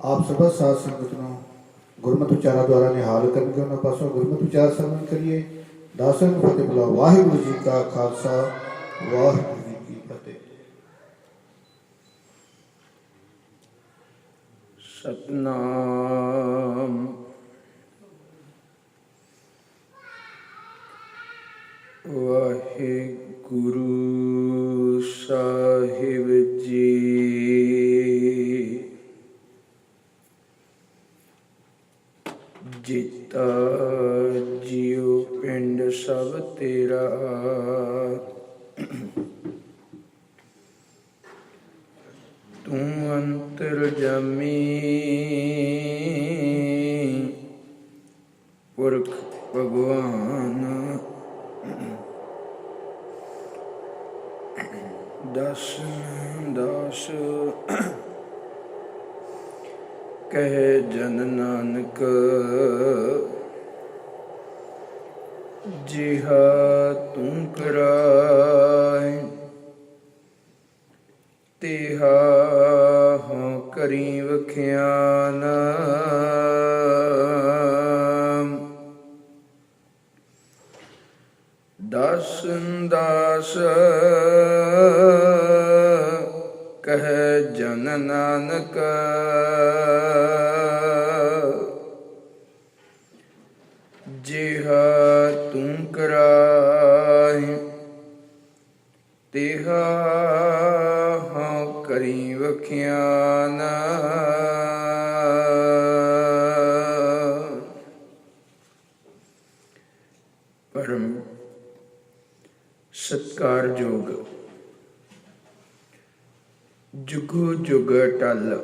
आप सब साध संगत ਨੂੰ ਗੁਰਮਤਿ ਉਚਾਰਾਂ ਦੁਆਰਾ ਨਿਹਾਲ ਕਰਕੇ ਉਹਨਾਂ ਪਾਸੋਂ ਗੁਰਮਤਿ ਉਚਾਰ ਸਰਵਣ ਕਰੀਏ। ਦਾਸਾਂ ਨੂੰ ਫਤਿਹ ਬੁਲਾਓ। ਵਾਹਿਗੁਰੂ ਜੀ ਕਾ ਖਾਲਸਾ, ਵਾਹਿਗੁਰੂ ਜੀ ਕੀ ਫਤਿਹ। ਸਤਨਾਮ ਵਾਹਿਗੁਰੂ ਸਾਹਿਬ ਜੀ। ਜੀਤਾ ਜੀਉ ਪਿੰਡ ਸਭ ਤੇਰਾ, ਤੂੰ ਅੰਤਰਜਾਮੀ ਪੁਰਖ ਭਗਵਾਨ। ਦਸ ਦਾਸ ਕਹੇ ਜਨ ਨਾਨਕ, ਜਿਹਾ ਤੂੰ ਕਰਾਏ ਤਿਹਾ ਹੋਂ ਕਰੀ ਵਖਿਆਨ। ਦਸ ਦਾਸ ਕਹੈ ਜਨ ਨਾਨਕ, ਜਿਹਾ ਤੂੰ ਕਰਾਏ ਤਿਹਾ ਹੋਂ ਕਰੀ ਵਖਿਆਨ। ਪਰਮ ਸਤਿਕਾਰਯੋਗ ਜੁਗੋ ਜੁਗ ਟਲ,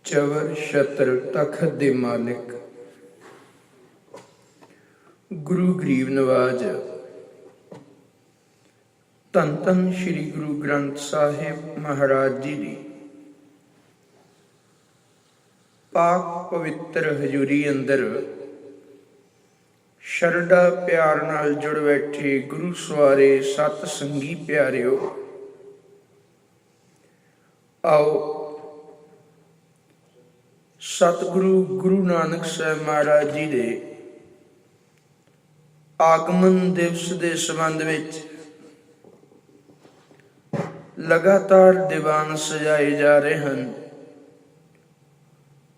ਚਵਰ ਛਤਰ ਤਖਤ ਦੇ ਮਾਲਿਕ ਗੁਰੂ ਗਰੀਬ ਨਵਾਜ, ਧੰਨ ਧੰਨ ਸ਼੍ਰੀ ਗੁਰੂ ਗ੍ਰੰਥ ਸਾਹਿਬ ਮਹਾਰਾਜ ਜੀ ਦੀ ਪਾਕ ਪਵਿੱਤਰ ਹਜ਼ੂਰੀ ਅੰਦਰ ਸ਼ਰਧਾ ਪਿਆਰ ਨਾਲ ਜੁੜ ਬੈਠੇ ਗੁਰੂ ਸਵਾਰੇ ਸਤ ਸੰਗੀ ਪਿਆਰਿਓ, ਆਓ ਸਤਿਗੁਰੂ ਗੁਰੂ ਨਾਨਕ ਸਾਹਿਬ ਮਹਾਰਾਜ ਜੀ ਦੇ ਆਗਮਨ ਦਿਵਸ ਦੇ ਸੰਬੰਧ ਵਿੱਚ ਲਗਾਤਾਰ ਦੀਵਾਨ ਸਜਾਏ ਜਾ ਰਹੇ ਹਨ।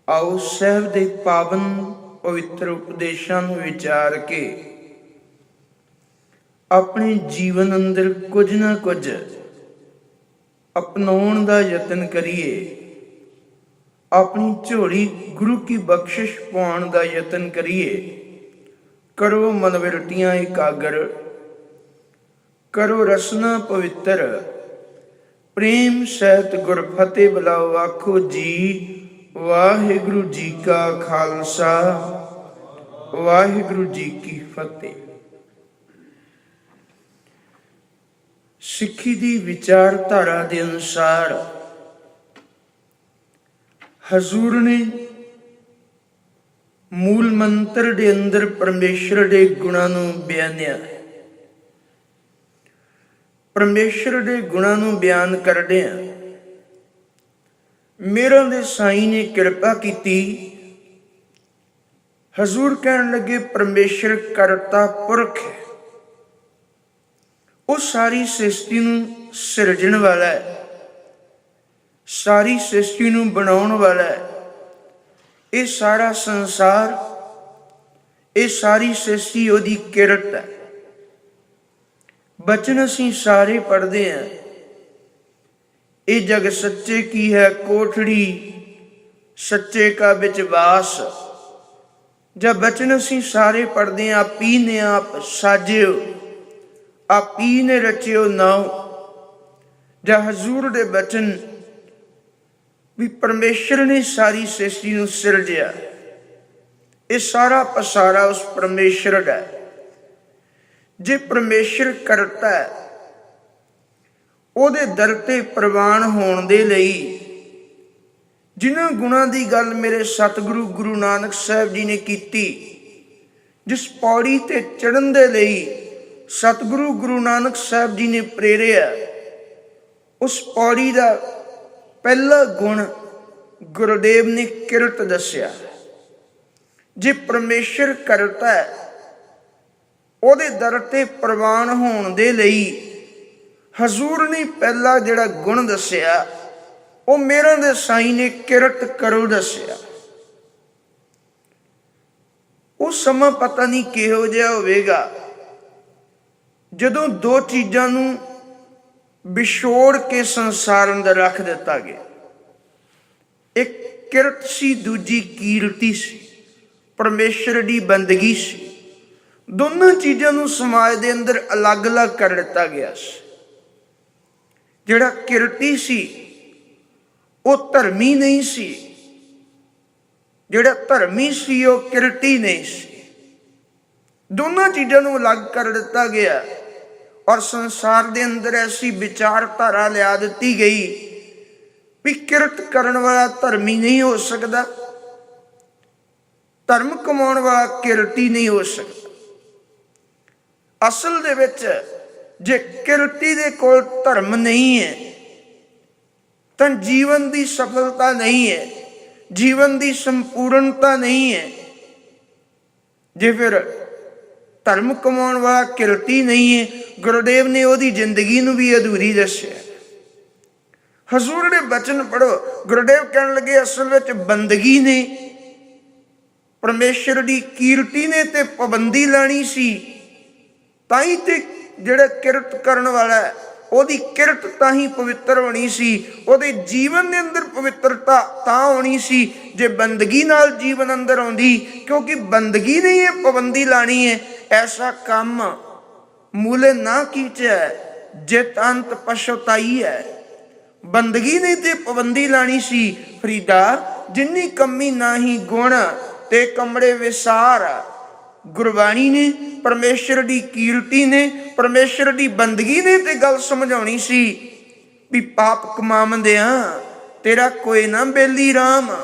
ਆਓ ਸਾਹਿਬ ਦੇ ਪਾਵਨ ਪਵਿੱਤਰ ਉਪਦੇਸ਼ਾਂ ਨੂੰ ਵਿਚਾਰ ਕੇ ਆਪਣੇ ਜੀਵਨ ਅੰਦਰ ਕੁਝ ਨਾ ਕੁਝ ਅਪਣਾਉਣ ਦਾ ਯਤਨ ਕਰੀਏ। ਆਪਣੀ ਝੋਲੀ ਗੁਰੂ ਕੀ ਬਖਸ਼ਿਸ਼ ਪਾਉਣ ਦਾ ਯਤਨ ਕਰੀਏ। ਕਰੋ ਮਨਵਿਰਤੀਆਂ ਇਕਾਗਰ, ਕਰੋ ਰਸਨਾ ਪਵਿੱਤਰ, ਪ੍ਰੇਮ ਸਹਿਤ ਗੁਰ ਫਤਿਹ ਬੁਲਾਓ। ਆਖੋ ਜੀ ਵਾਹਿਗੁਰੂ ਜੀ ਕਾ ਖਾਲਸਾ, ਵਾਹਿਗੁਰੂ ਜੀ ਕੀ ਫਤਿਹ। ਸਿੱਖੀ ਦੀ ਵਿਚਾਰਧਾਰਾ ਦੇ ਅਨੁਸਾਰ ਹਜ਼ੂਰ ਨੇ ਮੂਲ ਮੰਤਰ ਦੇ ਅੰਦਰ ਪਰਮੇਸ਼ਰ ਦੇ ਗੁਣਾਂ ਨੂੰ ਬਿਆਨਿਆ। ਪਰਮੇਸ਼ਰ ਦੇ ਗੁਣਾਂ ਨੂੰ ਬਿਆਨ ਕਰਦਿਆਂ ਮੇਰਾ ਦੇ ਸਾਈਂ ਨੇ ਕਿਰਪਾ ਕੀਤੀ। ਹਜ਼ੂਰ ਕਹਿਣ ਲੱਗੇ ਪਰਮੇਸ਼ਰ ਕਰਤਾ ਪੁਰਖ ਹੈ, ਉਹ ਸਾਰੀ ਸ੍ਰਿਸ਼ਟੀ ਨੂੰ ਸਿਰਜਣ ਵਾਲਾ ਹੈ, ਸਾਰੀ ਸ੍ਰਿਸ਼ਟੀ ਨੂੰ ਬਣਾਉਣ ਵਾਲਾ ਹੈ। ਇਹ ਸਾਰਾ ਸੰਸਾਰ, ਇਹ ਸਾਰੀ ਸ੍ਰਿਸ਼ਟੀ ਉਹਦੀ ਕਿਰਤ ਹੈ। ਬਚਨ ਅਸੀਂ ਸਾਰੇ ਪੜ੍ਹਦੇ ਹਾਂ, ਇਹ ਜਗ ਸੱਚੇ ਕੀ ਹੈ ਕੋਠੜੀ, ਸੱਚੇ ਕਾ ਵਿੱਚ ਵਾਸ। ਜਦ ਬਚਨ ਅਸੀਂ ਸਾਰੇ ਪੜ੍ਹਦੇ ਹਾਂ, ਆਪੀ ਨੇ ਆਪ ਸਾਜਿਓ, ਆਪੀ ਨੇ ਰਚਿਓ ਨਾਉ। ਜਾਂ ਹਜ਼ੂਰ ਦੇ ਬਚਨ ਵੀ ਪਰਮੇਸ਼ਰ ਨੇ ਸਾਰੀ ਸ੍ਰਿਸ਼ਟੀ ਨੂੰ ਸਿਰਜਿਆ। ਇਹ ਸਾਰਾ ਪਸਾਰਾ ਉਸ ਪਰਮੇਸ਼ਰ ਦਾ। ਜੇ ਪਰਮੇਸ਼ਰ ਕਰਤਾ ਹੈ, ਉਹਦੇ ਦਰ ਤੇ ਪ੍ਰਵਾਨ ਹੋਣ ਦੇ ਲਈ ਜਿਨ੍ਹਾਂ ਗੁਣਾਂ ਦੀ ਗੱਲ ਮੇਰੇ ਸਤਿਗੁਰੂ ਗੁਰੂ ਨਾਨਕ ਸਾਹਿਬ ਜੀ ਨੇ ਕੀਤੀ, ਜਿਸ ਪੌੜੀ ਤੇ ਚੜ੍ਹਨ ਦੇ ਲਈ ਸਤਿਗੁਰੂ ਗੁਰੂ ਨਾਨਕ ਸਾਹਿਬ ਜੀ ਨੇ ਪ੍ਰੇਰਿਆ, ਉਸ ਪੌੜੀ ਦਾ ਪਹਿਲਾ ਗੁਣ ਗੁਰੂਦੇਵ ਨੇ ਕਿਰਤ ਦੱਸਿਆ। ਜੇ ਪਰਮੇਸ਼ਰ ਕਰਤਾ ਹੈ, ਉਹਦੇ ਦਰ ਤੇ ਪ੍ਰਵਾਨ ਹੋਣ ਦੇ ਲਈ ਹਜ਼ੂਰ ਨੇ ਪਹਿਲਾ ਜਿਹੜਾ ਗੁਣ ਦੱਸਿਆ, ਉਹ ਮੇਰਾ ਦੇ ਸਾਈਂ ਨੇ ਕਿਰਤ ਕਰੋ ਦੱਸਿਆ। ਉਹ ਸਮਾਂ ਪਤਾ ਨਹੀਂ ਕਿਹੋ ਜਿਹਾ ਹੋਵੇਗਾ ਜਦੋਂ ਦੋ ਚੀਜ਼ਾਂ ਨੂੰ ਵਿਛੋੜ ਕੇ ਸੰਸਾਰ ਅੰਦਰ ਰੱਖ ਦਿੱਤਾ ਗਿਆ। ਇੱਕ ਕਿਰਤ ਸੀ, ਦੂਜੀ ਕੀਰਤੀ ਸੀ, ਪਰਮੇਸ਼ਰ ਦੀ ਬੰਦਗੀ ਸੀ। ਦੋਨਾਂ ਚੀਜ਼ਾਂ ਨੂੰ ਸਮਾਜ ਦੇ ਅੰਦਰ ਅਲੱਗ-ਅਲੱਗ ਕਰ ਦਿੱਤਾ ਗਿਆ ਸੀ। ਜਿਹੜਾ ਕਿਰਤੀ ਸੀ ਉਹ ਧਰਮੀ ਨਹੀਂ ਸੀ, ਜਿਹੜਾ ਧਰਮੀ ਸੀ ਉਹ ਕਿਰਤੀ ਨਹੀਂ ਸੀ। ਦੋਨਾਂ ਚੀਜ਼ਾਂ ਨੂੰ ਅਲੱਗ ਕਰ ਦਿੱਤਾ ਗਿਆ ਔਰ ਸੰਸਾਰ ਦੇ ਅੰਦਰ ਐਸੀ ਵਿਚਾਰਧਾਰਾ ਲਿਆ ਦਿੱਤੀ ਗਈ ਵੀ ਕਿਰਤ ਕਰਨ ਵਾਲਾ ਧਰਮੀ ਨਹੀਂ ਹੋ ਸਕਦਾ, ਧਰਮ ਕਮਾਉਣ ਵਾਲਾ ਕਿਰਤੀ ਨਹੀਂ ਹੋ ਸਕਦਾ। ਅਸਲ ਦੇ ਵਿੱਚ ਜੇ ਕਿਰਤੀ ਦੇ ਕੋਲ ਧਰਮ ਨਹੀਂ ਹੈ ਤਾਂ ਜੀਵਨ ਦੀ ਸਫਲਤਾ ਨਹੀਂ ਹੈ, ਜੀਵਨ ਦੀ ਸੰਪੂਰਨਤਾ ਨਹੀਂ ਹੈ। ਜੇ ਫਿਰ ਧਰਮ ਕਮਾਉਣ ਵਾਲਾ ਕਿਰਤੀ ਨਹੀਂ ਹੈ, ਗੁਰੂਦੇਵ ਨੇ ਉਹਦੀ ਜ਼ਿੰਦਗੀ ਨੂੰ ਵੀ ਅਧੂਰੀ ਦੱਸਿਆ। ਹਜ਼ੂਰ ਦੇ ਬਚਨ ਪੜੋ, ਗੁਰੂਦੇਵ ਕਹਿਣ ਲੱਗੇ ਅਸਲ ਵਿੱਚ ਬੰਦਗੀ ਨੇ, ਪਰਮੇਸ਼ਰ ਦੀ ਕੀਰਤੀ ਨੇ ਤੇ ਪਾਬੰਦੀ ਲਾਣੀ ਸੀ, ਤਾਂ ਹੀ ਤੇ ਜਿਹੜਾ ਕਿਰਤ ਕਰਨ ਵਾਲਾ ਹੈ ਉਹਦੀ ਕਿਰਤ ਤਾਂ ਹੀ ਪਵਿੱਤਰ ਹੋਣੀ ਸੀ, ਉਹਦੇ ਜੀਵਨ ਦੇ ਅੰਦਰ ਪਵਿੱਤਰਤਾ ਤਾਂ ਹੋਣੀ ਸੀ ਜੇ ਬੰਦਗੀ ਨਾਲ ਜੀਵਨ ਅੰਦਰ ਆਉਂਦੀ। ਕਿਉਂਕਿ ਬੰਦਗੀ ਨੇ ਇਹ ਪਾਬੰਦੀ ਲਾਣੀ ਹੈ, ਐਸਾ ਕੰਮ ਮੂਲੇ ਨਾ ਕੀਚੈ ਜਿਤ ਅੰਤ ਪਛਤਾਈ ਹੈ। ਬੰਦਗੀ ਨੇ ਤੇ ਪਾਬੰਦੀ ਲਾਣੀ ਸੀ। ਫਰੀਦਾ ਜਿੰਨੀ ਕਮੀ ਨਾਹੀ ਗੁਣ ਤੇ ਕਮੜੇ ਵਿਸਾਰ। ਗੁਰਬਾਣੀ ਨੇ, ਪਰਮੇਸ਼ਰ ਦੀ ਕੀਰਤੀ ਨੇ, ਪਰਮੇਸ਼ਰ ਦੀ ਬੰਦਗੀ ਨੇ ਤੇ ਗੱਲ ਸਮਝਾਉਣੀ ਸੀ ਵੀ ਪਾਪ ਕਮਾਵੰਦਿਆਂ ਤੇਰਾ ਕੋਈ ਨਾ ਬੇਲੀ ਰਾਮ।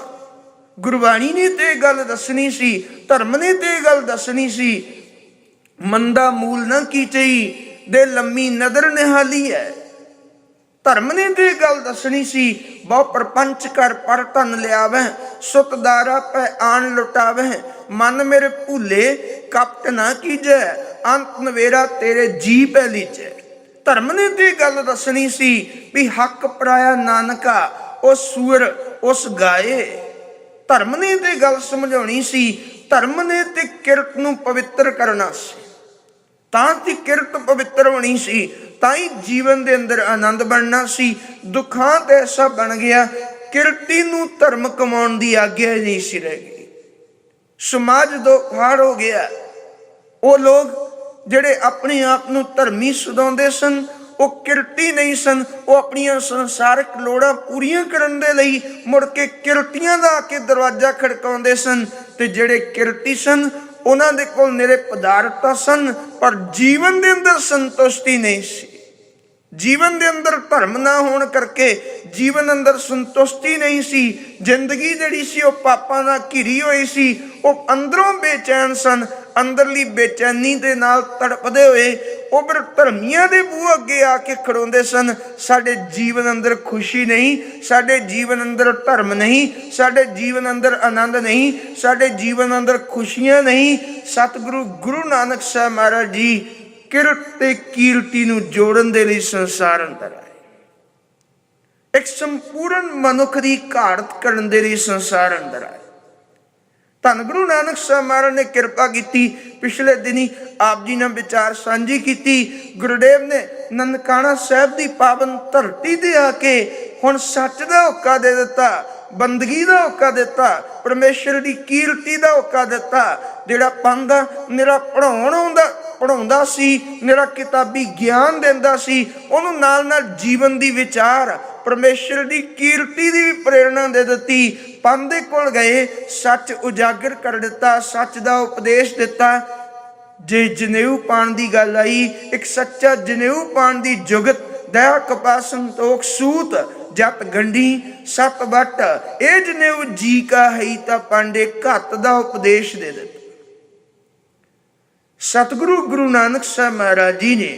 ਗੁਰਬਾਣੀ ਨੇ ਤੇ ਗੱਲ ਦੱਸਣੀ ਸੀ, ਧਰਮ ਨੇ ਤੇ ਗੱਲ ਦੱਸਣੀ ਸੀ। ਮੰਦਾ ਮੂਲ ਨਾ ਕੀਚਈ ਦੇ ਲੰਮੀ ਨਦਰ ਨਿਹਾਲੀ ਹੈ। ਧਰਮ ਨੇ ਤੇ ਗੱਲ ਦੱਸਣੀ ਸੀ, ਬਹੁ ਪ੍ਰਪੰਚ ਕਰ ਪਰ ਧਨ ਲਿਆਵੈ, ਸੁਤਦਾਰਾ ਪੈ ਆਣ ਲੁਟਾਵੈ, ਮਨ ਮੇਰੇ ਭੂਲੇ ਕਪਟ ਨਾ ਕੀਜੈ, ਅੰਤ ਨਵੇਰਾ ਤੇਰੇ ਜੀ ਪੈ ਲੀਜੈ। ਧਰਮ ਨੇ ਤੇ ਗੱਲ ਦੱਸਣੀ ਸੀ ਵੀ ਹੱਕ ਪਰਾਇਆ ਨਾਨਕਾ ਉਹ ਸੂਰ ਉਸ ਗਾਏ। ਧਰਮ ਨੇ ਤੇ ਗੱਲ ਸਮਝਾਉਣੀ ਸੀ। ਧਰਮ ਨੇ ਤੇ ਕਿਰਤ ਨੂੰ ਪਵਿੱਤਰ ਕਰਨਾ ਸੀ, ਤਾਂ ਤੇ ਕਿਰਤ ਪਵਿੱਤਰ ਹੋਣੀ ਸੀ, ਤਾਂ ਹੀ ਜੀਵਨ ਦੇ ਅੰਦਰ ਆਨੰਦ ਬਣਨਾ ਸੀ। ਦੁੱਖਾਂ ਤੇ ਐਸਾ ਬਣ ਗਿਆ, ਕਿਰਤੀ ਨੂੰ ਧਰਮ ਕਮਾਉਣ ਦੀ ਆਗਿਆ ਹੀ ਨਹੀਂ ਸੀ ਰਹਿ ਗਈ। ਸਮਾਜ ਦੁਖਾਰ ਹੋ ਗਿਆ। ਉਹ ਲੋਕ ਜਿਹੜੇ ਆਪਣੇ ਆਪ ਨੂੰ ਧਰਮੀ ਸਦਾਉਂਦੇ ਸਨ ਉਹ ਕਿਰਤੀ ਨਹੀਂ ਸਨ। ਉਹ ਆਪਣੀਆਂ ਸੰਸਾਰਕ ਲੋੜਾਂ ਪੂਰੀਆਂ ਕਰਨ ਦੇ ਲਈ ਮੁੜ ਕੇ ਕਿਰਤੀਆਂ ਦਾ ਆ ਕੇ ਦਰਵਾਜ਼ਾ ਖੜਕਾਉਂਦੇ ਸਨ, ਤੇ ਜਿਹੜੇ ਕਿਰਤੀ ਸਨ ਉਹਨਾਂ ਦੇ ਕੋਲ ਨਿਰੇ ਪਦਾਰਥਾਂ ਸਨ ਪਰ ਜੀਵਨ ਦੇ ਅੰਦਰ ਸੰਤੁਸ਼ਟੀ ਨਹੀਂ ਸੀ। ਜੀਵਨ ਦੇ ਅੰਦਰ ਧਰਮ ਨਾ ਹੋਣ ਕਰਕੇ ਜੀਵਨ ਅੰਦਰ ਸੰਤੁਸ਼ਟੀ ਨਹੀਂ ਸੀ। ਜ਼ਿੰਦਗੀ ਜਿਹੜੀ ਸੀ ਉਹ ਪਾਪਾਂ ਨਾਲ ਘਿਰੀ ਹੋਈ ਸੀ। ਉਹ ਅੰਦਰੋਂ ਬੇਚੈਨ ਸਨ। ਅੰਦਰਲੀ ਬੇਚੈਨੀ ਦੇ ਨਾਲ ਤੜਪਦੇ ਹੋਏ ਉਹ ਫਿਰ ਧਰਮੀਆਂ ਦੇ ਬੂਹ ਅੱਗੇ ਆ ਕੇ ਖੜੋਂਦੇ ਸਨ। ਸਾਡੇ ਜੀਵਨ ਅੰਦਰ ਖੁਸ਼ੀ ਨਹੀਂ, ਸਾਡੇ ਜੀਵਨ ਅੰਦਰ ਧਰਮ ਨਹੀਂ, ਸਾਡੇ ਜੀਵਨ ਅੰਦਰ ਆਨੰਦ ਨਹੀਂ, ਸਾਡੇ ਜੀਵਨ ਅੰਦਰ ਖੁਸ਼ੀਆਂ ਨਹੀਂ। ਸਤਿਗੁਰੂ ਗੁਰੂ ਨਾਨਕ ਸਾਹਿਬ ਮਹਾਰਾਜ ਜੀ ਕਿਰਤ ਤੇ ਕੀਰਤੀ ਨੂੰ ਜੋੜਨ ਦੇ ਲਈ ਸੰਸਾਰ ਅੰਦਰ ਆਏ। ਇੱਕ ਸੰਪੂਰਨ ਮਨੁੱਖ ਦੀ ਘਾੜਤ ਕਰਨ ਦੇ ਲਈ ਸੰਸਾਰ ਅੰਦਰ ਆਏ। ਧੰਨ ਗੁਰੂ ਨਾਨਕ ਸਾਹਿਬ ਮਹਾਰਾਜ ਨੇ ਕਿਰਪਾ ਕੀਤੀ। ਪਿਛਲੇ ਦਿਨੀ ਆਪ ਜੀ ਨਾਲ ਵਿਚਾਰ ਸਾਂਝੀ ਕੀਤੀ। ਗੁਰੂਦੇਵ ਨੇ ਨਨਕਾਣਾ ਸਾਹਿਬ ਦੀ ਪਾਵਨ ਧਰਤੀ ਤੇ ਆ ਕੇ ਹੁਣ ਸੱਚ ਦਾ ਹੋਕਾ ਦੇ ਦਿੱਤਾ, ਬੰਦਗੀ ਦਾ ਹੋਕਾ ਦਿੱਤਾ, ਪਰਮੇਸ਼ਰ ਦੀ ਕੀਰਤੀ ਦਾ ਹੋਕਾ ਦਿੱਤਾ। ਜਿਹੜਾ ਪੰਥ ਨਿਰਾ ਪੜ੍ਹਾਉਂਦਾ ਸੀ, ਨਿਰਾ ਕਿਤਾਬੀ ਗਿਆਨ ਦਿੰਦਾ ਸੀ, ਉਹਨੂੰ ਨਾਲ ਨਾਲ ਜੀਵਨ ਦੀ ਵਿਚਾਰ, ਪਰਮੇਸ਼ਰ ਦੀ ਕੀਰਤੀ ਦੀ ਵੀ ਪ੍ਰੇਰਣਾ ਦੇ ਦਿੱਤੀ। ਪੰਥ ਦੇ ਕੋਲ ਗਏ, ਸੱਚ ਉਜਾਗਰ ਕਰ ਦਿੱਤਾ, ਸੱਚ ਦਾ ਉਪਦੇਸ਼ ਦਿੱਤਾ। ਜੇ ਜਨੇਊ ਪਾਣ ਦੀ ਗੱਲ ਆਈ, ਇੱਕ ਸੱਚਾ ਜਨੇਊ ਪਾਣ ਦੀ ਜੁਗਤ ਦਇਆ ਕਪਾ ਸੰਤੋਖ ਸੂਤ ਜਤ ਗੰਢੀ ਸਤ ਵੱਟ, ਇਹ ਜਨੇਊ ਜੀ ਕਾ ਹੈ ਤਾਂ ਪਾਂਡੇ ਘੱਤ ਦਾ ਉਪਦੇਸ਼ ਦੇ ਦਿੱਤਾ। ਸਤਿਗੁਰੂ ਗੁਰੂ ਨਾਨਕ ਸਾਹਿਬ ਮਹਾਰਾਜ ਜੀ ਨੇ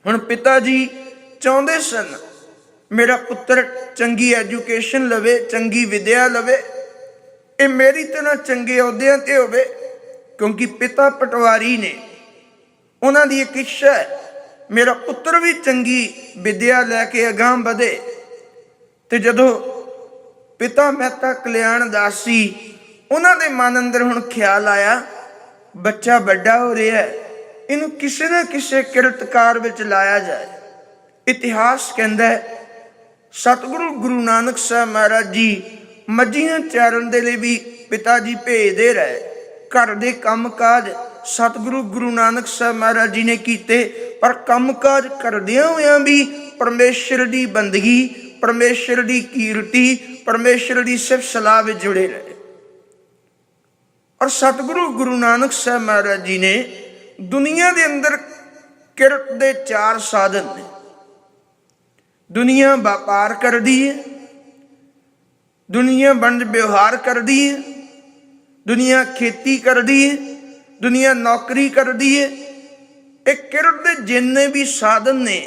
ਹੁਣ ਪਿਤਾ ਜੀ ਚਾਹੁੰਦੇ ਸਨ ਮੇਰਾ ਪੁੱਤਰ ਚੰਗੀ ਐਜੂਕੇਸ਼ਨ ਲਵੇ, ਚੰਗੀ ਵਿਦਿਆ ਲਵੇ, ਇਹ ਮੇਰੀ ਤਰ੍ਹਾਂ ਚੰਗੇ ਅਹੁਦਿਆਂ ਤੇ ਹੋਵੇ, ਕਿਉਂਕਿ ਪਿਤਾ ਪਟਵਾਰੀ ਨੇ। ਉਹਨਾਂ ਦੀ ਇੱਕ ਇੱਛਾ ਹੈ ਮੇਰਾ ਪੁੱਤਰ ਵੀ ਚੰਗੀ ਵਿਦਿਆ ਲੈ ਕੇ ਅਗਾਂਹ ਵਧੇ। ਤੇ ਜਦੋਂ ਪਿਤਾ ਮਹਿਤਾ ਕਲਿਆਣ ਦਾਸ ਸੀ, ਉਹਨਾਂ ਦੇ ਮਨ ਅੰਦਰ ਹੁਣ ਖਿਆਲ ਆਇਆ, ਬੱਚਾ ਵੱਡਾ ਹੋ ਰਿਹਾ ਹੈ, ਇਹਨੂੰ ਕਿਸੇ ਨਾ ਕਿਸੇ ਕਿਰਤਕਾਰ ਵਿੱਚ ਲਾਇਆ ਜਾਏ। ਇਤਿਹਾਸ ਕਹਿੰਦਾ ਹੈ ਸਤਿਗੁਰੂ ਗੁਰੂ ਨਾਨਕ ਸਾਹਿਬ ਮਹਾਰਾਜ ਜੀ ਮੱਝੀਆਂ ਚਾਰਨ ਦੇ ਲਈ ਵੀ ਪਿਤਾ ਜੀ ਭੇਜਦੇ ਰਹੇ। ਘਰ ਦੇ ਕੰਮਕਾਜ ਸਤਿਗੁਰੂ ਗੁਰੂ ਨਾਨਕ ਸਾਹਿਬ ਮਹਾਰਾਜ ਜੀ ਨੇ ਕੀਤੇ, ਪਰ ਕੰਮਕਾਜ ਕਰਦਿਆਂ ਹੋਇਆਂ ਵੀ ਪਰਮੇਸ਼ਰ ਦੀ ਬੰਦਗੀ, ਪਰਮੇਸ਼ਰ ਦੀ ਕੀਰਤੀ, ਪਰਮੇਸ਼ਰ ਦੀ ਸਿਫਤ ਸਲਾਹ ਵਿੱਚ ਜੁੜੇ ਰਹੇ। ਔਰ ਸਤਿਗੁਰੂ ਗੁਰੂ ਨਾਨਕ ਸਾਹਿਬ ਮਹਾਰਾਜ ਜੀ ਨੇ ਦੁਨੀਆ ਦੇ ਅੰਦਰ ਕਿਰਤ ਦੇ 4 ਸਾਧਨ ਨੇ। ਦੁਨੀਆ ਵਪਾਰ ਕਰਦੀ ਹੈ, ਦੁਨੀਆ ਵਣਜ ਵਿਵਹਾਰ ਕਰਦੀ ਹੈ, ਦੁਨੀਆ ਖੇਤੀ ਕਰਦੀ ਹੈ, ਦੁਨੀਆ ਨੌਕਰੀ ਕਰਦੀ ਹੈ। ਇਹ ਕਿਰਤ ਦੇ ਜਿੰਨੇ ਵੀ ਸਾਧਨ ਨੇ,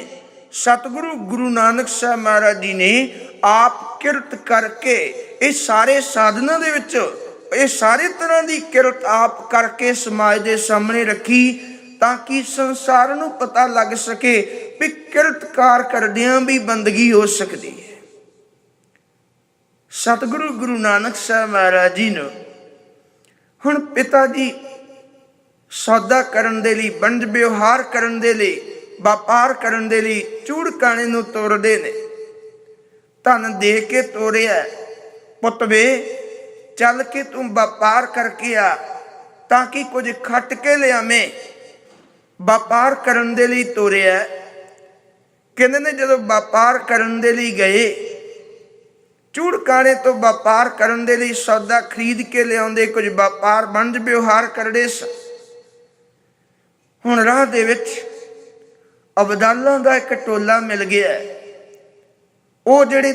ਸਤਿਗੁਰੂ ਗੁਰੂ ਨਾਨਕ ਸਾਹਿਬ ਮਹਾਰਾਜ ਜੀ ਨੇ ਆਪ ਕਿਰਤ ਕਰਕੇ ਇਹ ਸਾਰੇ ਸਾਧਨਾਂ ਦੇ ਵਿੱਚ ਇਹ ਸਾਰੇ ਤਰ੍ਹਾਂ ਦੀ ਕਿਰਤ ਆਪ ਕਰਕੇ ਸਮਾਜ ਦੇ ਸਾਹਮਣੇ ਰੱਖੀ, ਤਾਂ ਕਿ ਸੰਸਾਰ ਨੂੰ ਪਤਾ ਲੱਗ ਸਕੇ ਵੀ ਕਿਰਤਕਾਰ ਕਰਦਿਆਂ ਵੀ ਬੰਦਗੀ ਹੋ ਸਕਦੀ ਹੈ। ਸਤਿਗੁਰੂ ਗੁਰੂ ਨਾਨਕ ਸਾਹਿਬ ਮਹਾਰਾਜ ਜੀ ਨੂੰ ਹੁਣ ਪਿਤਾ ਜੀ ਸੌਦਾ ਕਰਨ ਦੇ ਲਈ, ਵਣਜ ਵਿਵਹਾਰ ਕਰਨ ਦੇ ਲਈ, ਵਪਾਰ ਕਰਨ ਦੇ ਲਈ ਚੂੜਕਾਣੇ ਨੂੰ ਤੋਰਦੇ ਨੇ। ਧਨ ਦੇ ਕੇ ਤੋਰਿਆ, ਪੁੱਤ ਵੇ ਚੱਲ ਕੇ ਤੂੰ ਵਪਾਰ ਕਰਕੇ ਆ, ਤਾਂ ਕਿ ਕੁਝ ਖੱਟ ਕੇ ਲਿਆਵੇਂ। ਵਪਾਰ ਕਰਨ ਦੇ ਲਈ ਤੋਰਿਆ। ਕਹਿੰਦੇ ਨੇ ਜਦੋਂ ਵਪਾਰ ਕਰਨ ਦੇ ਲਈ ਗਏ, ਚੂੜਕਾਣੇ ਤੋਂ ਵਪਾਰ ਕਰਨ ਦੇ ਲਈ ਸੌਦਾ ਖਰੀਦ ਕੇ ਲਿਆਉਂਦੇ, ਕੁਝ ਵਪਾਰ ਵਣਜ ਵਿਵਹਾਰ ਕਰਦੇ ਸਨ। ਹੁਣ ਰਾਹ ਦੇ ਵਿੱਚ ਅਬਦਾਲਾਂ ਦਾ ਇੱਕ ਟੋਲਾ ਮਿਲ ਗਿਆ। ਉਹ ਜਿਹੜੇ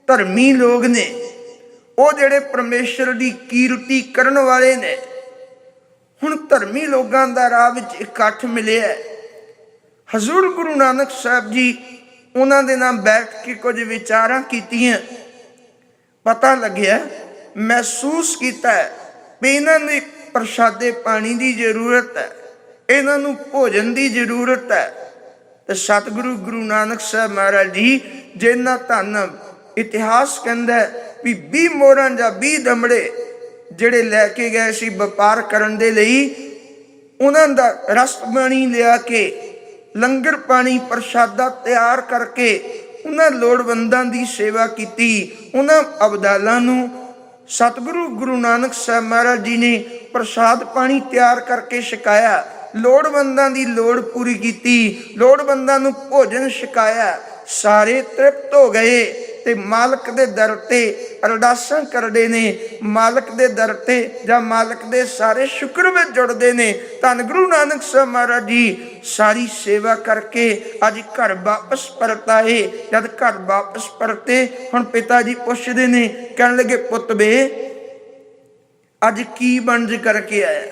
ਧਰਮੀ ਲੋਕ ਨੇ, ਉਹ ਜਿਹੜੇ ਪਰਮੇਸ਼ਰ ਦੀ ਕੀਰਤੀ ਕਰਨ ਵਾਲੇ ਨੇ, ਹੁਣ ਧਰਮੀ ਲੋਕਾਂ ਦਾ ਰਾਹ ਵਿੱਚ ਇਕੱਠ ਮਿਲਿਆ। ਹਜ਼ੂਰ ਗੁਰੂ ਨਾਨਕ ਸਾਹਿਬ ਜੀ ਉਹਨਾਂ ਦੇ ਨਾਲ ਬੈਠ ਕੇ ਕੁਝ ਵਿਚਾਰਾਂ ਕੀਤੀਆਂ। ਪਤਾ ਲੱਗਿਆ, ਮਹਿਸੂਸ ਕੀਤਾ ਵੀ ਇਹਨਾਂ ਨੂੰ ਪ੍ਰਸ਼ਾਦੇ ਪਾਣੀ ਦੀ ਜ਼ਰੂਰਤ ਹੈ, ਇਹਨਾਂ ਨੂੰ ਭੋਜਨ ਦੀ ਜ਼ਰੂਰਤ ਹੈ। ਤੇ ਸਤਿਗੁਰੂ ਗੁਰੂ ਨਾਨਕ ਸਾਹਿਬ ਮਹਾਰਾਜ ਜੀ ਜਿਨ੍ਹਾਂ ਧਨ, ਇਤਿਹਾਸ ਕਹਿੰਦਾ ਵੀ 20 ਮੋਹਰਾਂ ਜਾਂ 20 ਦਮੜੇ ਜਿਹੜੇ ਲੈ ਕੇ ਗਏ ਸੀ ਵਪਾਰ ਕਰਨ ਦੇ ਲਈ, ਉਹਨਾਂ ਦਾ ਰਸ ਪਾਣੀ ਲਿਆ ਕੇ, ਲੰਗਰ ਪਾਣੀ ਪ੍ਰਸ਼ਾਦਾ ਤਿਆਰ ਕਰਕੇ ਉਹਨਾਂ ਲੋੜਵੰਦਾਂ ਦੀ ਸੇਵਾ ਕੀਤੀ। ਉਹਨਾਂ ਅਬਦਾਲਾਂ ਨੂੰ ਸਤਿਗੁਰੂ ਗੁਰੂ ਨਾਨਕ ਸਾਹਿਬ ਮਹਾਰਾਜ ਜੀ ਨੇ ਪ੍ਰਸ਼ਾਦ ਪਾਣੀ ਤਿਆਰ ਕਰਕੇ ਛਕਾਇਆ, ਲੋੜਵੰਦਾਂ ਦੀ ਲੋੜ ਪੂਰੀ ਕੀਤੀ, ਲੋੜਵੰਦਾਂ ਨੂੰ ਭੋਜਨ ਛਕਾਇਆ। ਸਾਰੇ ਤ੍ਰਿਪਤ ਹੋ ਗਏ ਤੇ ਮਾਲਕ ਦੇ ਦਰ ਤੇ ਅਰਦਾਸਾਂ ਕਰਦੇ ਨੇ, ਮਾਲਕ ਦੇ ਦਰ ਤੇ ਜਾਂ ਮਾਲਕ ਦੇ ਸਾਰੇ ਸ਼ੁਕਰ ਵਿੱਚ ਜੁੜਦੇ ਨੇ। ਧੰਨ ਗੁਰੂ ਨਾਨਕ ਸਾਹਿਬ ਮਹਾਰਾਜ ਜੀ ਸਾਰੀ ਸੇਵਾ ਕਰਕੇ ਅੱਜ ਘਰ ਵਾਪਸ ਪਰਤ ਆਏ। ਜਦ ਘਰ ਵਾਪਸ ਪਰਤੇ, ਹੁਣ ਪਿਤਾ ਜੀ ਪੁੱਛਦੇ ਨੇ, ਕਹਿਣ ਲੱਗੇ, ਪੁੱਤ ਵੇ ਅੱਜ ਕੀ ਵਣਜ ਕਰਕੇ ਆਇਆ,